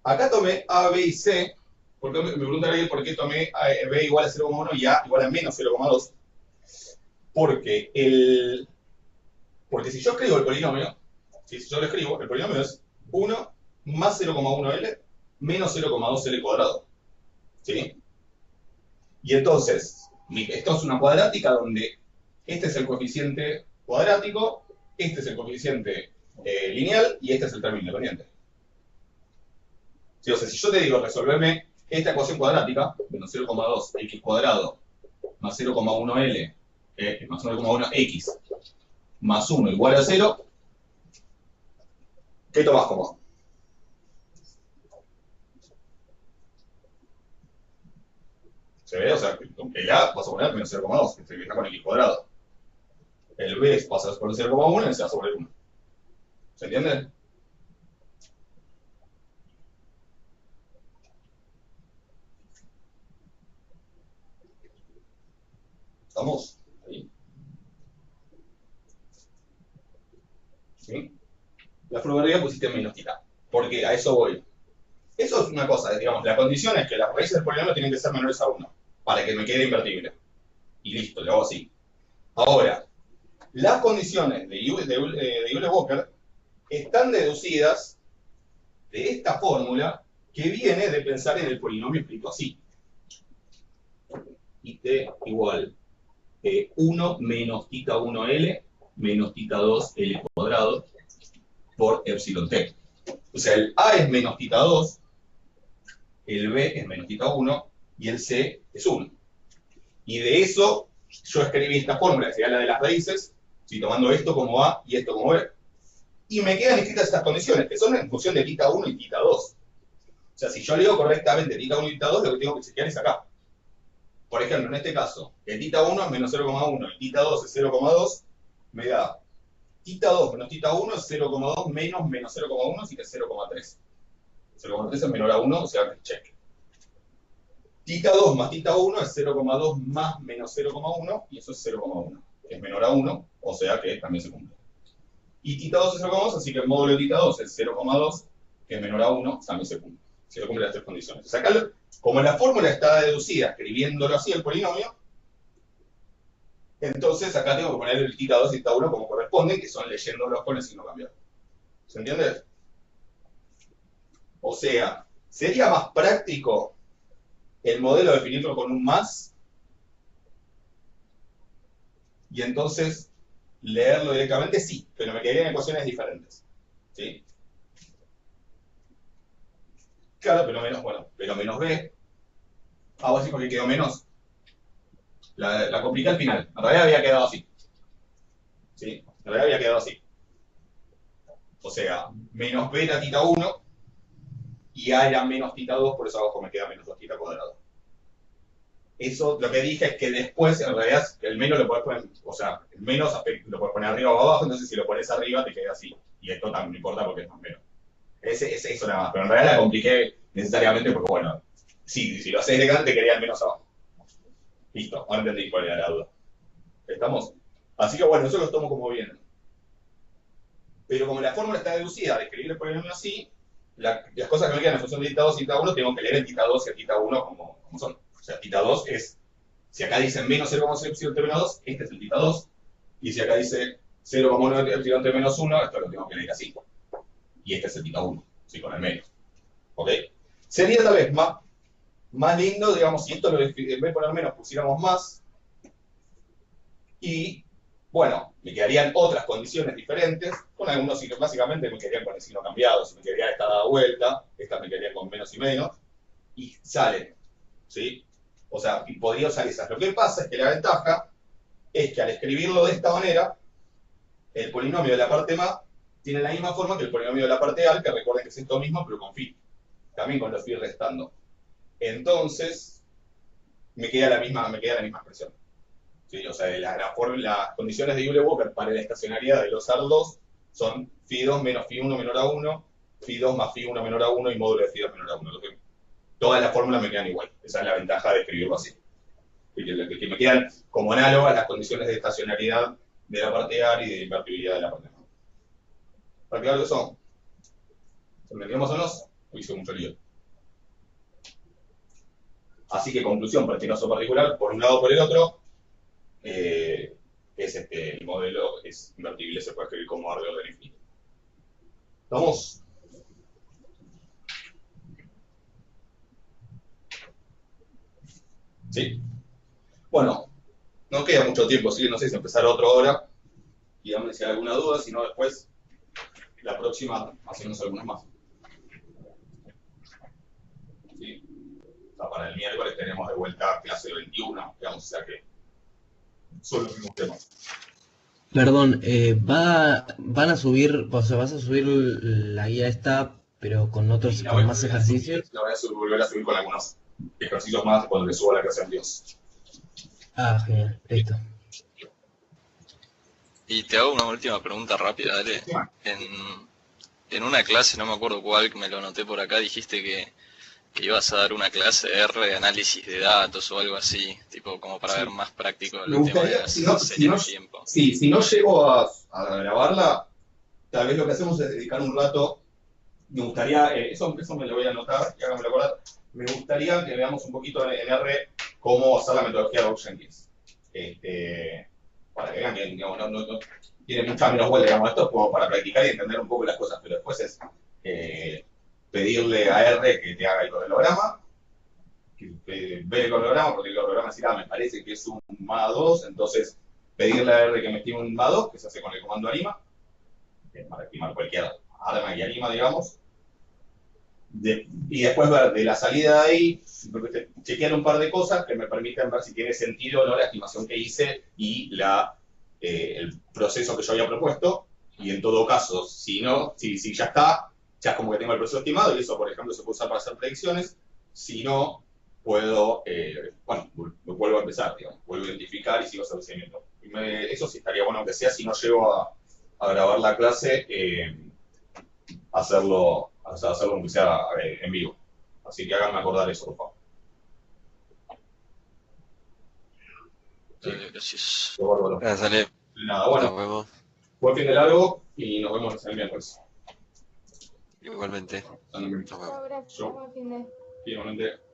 Acá tomé A, B y C, porque me preguntan alguien por qué tomé B igual a 0,1 y A igual a menos 0,2. Porque si yo escribo el polinomio, si yo lo escribo, el polinomio es 1 más 0,1L menos 0,2L cuadrado. ¿Sí? Y entonces, esto es una cuadrática donde este es el coeficiente cuadrático, este es el coeficiente lineal y este es el término independiente. ¿Sí? O sea, si yo te digo, resolverme esta ecuación cuadrática, menos 0,2x cuadrado más 0,1L más 1,1x más 1 igual a 0, ¿qué tomás como? ¿Se ve? O sea, el A vas a poner menos 0,2, que está con x cuadrado. El B pasa por 0,1 y el C va sobre 1. ¿Se entiende? ¿Estamos? Ahí. ¿Sí? La probabilidad pusiste menos tita. Porque a eso voy. Eso es una cosa, digamos, la condición es que las raíces del polinomio tienen que ser menores a 1, para que me quede invertible. Y listo, lo hago así. Ahora, las condiciones de Euler-Walker están deducidas de esta fórmula que viene de pensar en el polinomio escrito así. It igual 1 menos tita 1L menos tita 2L cuadrado por epsilon t. O sea, el A es menos tita 2, el B es menos tita 1 y el C es 1. Y de eso yo escribí esta fórmula, que sería la de las raíces, ¿sí? Tomando esto como A y esto como B. Y me quedan escritas estas condiciones, que son en función de tita 1 y tita 2. O sea, si yo leo correctamente tita 1 y tita 2, lo que tengo que chequear es acá. Por ejemplo, en este caso, el tita 1 es menos 0,1 y tita 2 es 0,2, me da tita 2 menos tita 1 es 0,2 menos 0,1, así que es 0,3. 0,3 es menor a 1, o sea que check. Tita 2 más tita 1 es 0,2 más menos 0,1, y eso es 0,1, que es menor a 1, o sea que también se cumple. Y tita 2 es 0,2, así que el módulo de tita 2 es 0,2, que es menor a 1, también se cumple. Se cumplen las tres condiciones. O sea, acá, como la fórmula está deducida escribiéndolo así el polinomio, entonces acá tengo que poner el tita 2 y tita 1 como corresponden, que son leyéndolos con el signo cambiado. ¿Se entiende? O sea, sería más práctico el modelo definirlo con un más y entonces leerlo directamente, sí, pero me quedarían ecuaciones diferentes. ¿Sí? Claro, pero menos, bueno, pero menos B. Ah, vos decís porque quedó menos. La compliqué al final. En realidad había quedado así. ¿Sí? En realidad había quedado así. O sea, menos B era tita 1 y A era menos tita 2, por eso abajo me queda menos 2 tita cuadrado. Eso, lo que dije es que después, en realidad, el menos lo podés poner, o sea, el menos lo podés poner arriba o abajo, entonces si lo pones arriba te queda así. Y esto también no importa porque es más menos. Eso nada más, pero en realidad la compliqué necesariamente porque, bueno, sí, si lo haces de grande te quedaría el menos abajo. Listo, ahora entendí cuál era la duda. ¿Estamos? Así que bueno, eso lo tomo como bien. Pero como la fórmula está deducida de escribir el polinomio así, las cosas que me quedan en función de tita 2 y tita 1 tengo que leer el tita 2 y el tita 1 como son. O sea, tita 2 es, si acá dice menos 0,0 epsilon t menos 2, este es el tita 2. Y si acá dice 0,1 epsilon t menos 1, esto lo tengo que leer así. Y este es el tita 1, ¿sí? Con el menos. ¿Ok? Sería tal vez más lindo, digamos, si esto en vez de poner menos pusiéramos más. Y, bueno, me quedarían otras condiciones diferentes. Con algunos signos, básicamente me quedarían con el signo cambiado. Si me quedaría esta dada vuelta, estas me quedarían con menos y menos. Y salen, ¿sí? O sea, podría usar esas. Lo que pasa es que la ventaja es que al escribirlo de esta manera, el polinomio de la parte más tiene la misma forma que el polinomio de la parte al, que recuerden que es esto mismo, pero con phi. También con los phi restando. Entonces, me queda la misma expresión. ¿Sí? O sea, las condiciones de Euler-Walker para la estacionariedad de los AR2 son phi2 menos phi1 menor a 1, phi2 más phi1 menor a 1 y módulo de phi2 menor a 1. Todas las fórmulas me quedan igual. Esa es la ventaja de escribirlo así. Que me quedan como análogas las condiciones de estacionariedad de la parte AR y de invertibilidad de la parte MAR. ¿Para qué algo son? ¿Entendemos o no? Hice mucho lío. Así que conclusión, pertinoso particular, por un lado o por el otro, el modelo es invertible, se puede escribir como R de orden infinito. ¿Estamos? ¿Sí? Bueno, no queda mucho tiempo, así que no sé si empezar otra hora. Y dame si hay alguna duda, si no después, la próxima, hacemos algunas más. ¿Sí? O sea, para el miércoles tenemos de vuelta clase 21, digamos, o sea que son los mismos temas. Perdón, van a subir, o sea, vas a subir la guía esta, pero con otros, con más ejercicios. La voy a volver a subir con algunos ejercicios más cuando le suba la clase 22. Ah, genial, listo. Y te hago una última pregunta rápida, dale. En una clase, no me acuerdo cuál, que me lo anoté por acá, dijiste que ibas a dar una clase de R de análisis de datos o algo así, tipo como para ver más práctico el tema de las series de tiempo. Sí, si no llego a grabarla, tal vez lo que hacemos es dedicar un rato. Me gustaría, eso me lo voy a anotar, y háganmelo acordar. Me gustaría que veamos un poquito en R cómo hacer la metodología de Box-Jenkins. Para que vean que digamos, no tiene mucha menos vuelta, digamos, esto es como para practicar y entender un poco las cosas, pero después es pedirle a R que te haga el cronograma, ver el cronograma, porque el cronograma dirá, me parece que es un MA2, entonces pedirle a R que me estime un MA2, que se hace con el comando anima, para estimar cualquier arma y anima, digamos. Y después ver de la salida de ahí, chequear un par de cosas que me permiten ver si tiene sentido o no la estimación que hice y el proceso que yo había propuesto. Y en todo caso, si no, si ya está, ya es como que tengo el proceso estimado y eso, por ejemplo, se puede usar para hacer predicciones. Si no, puedo, me vuelvo a empezar, digamos, vuelvo a identificar y sigo haciendo el seguimiento. Eso sí estaría bueno, aunque sea si no llego a grabar la clase, hacerlo aunque sea en vivo. Así que háganme acordar eso, por favor. Sí. Gracias. Dale. Nada, bueno. Nos vemos. Buen fin de largo y nos vemos el miércoles. Igualmente. Nos vemos. Chao, gracias. Yo. Buen fin de. Igualmente.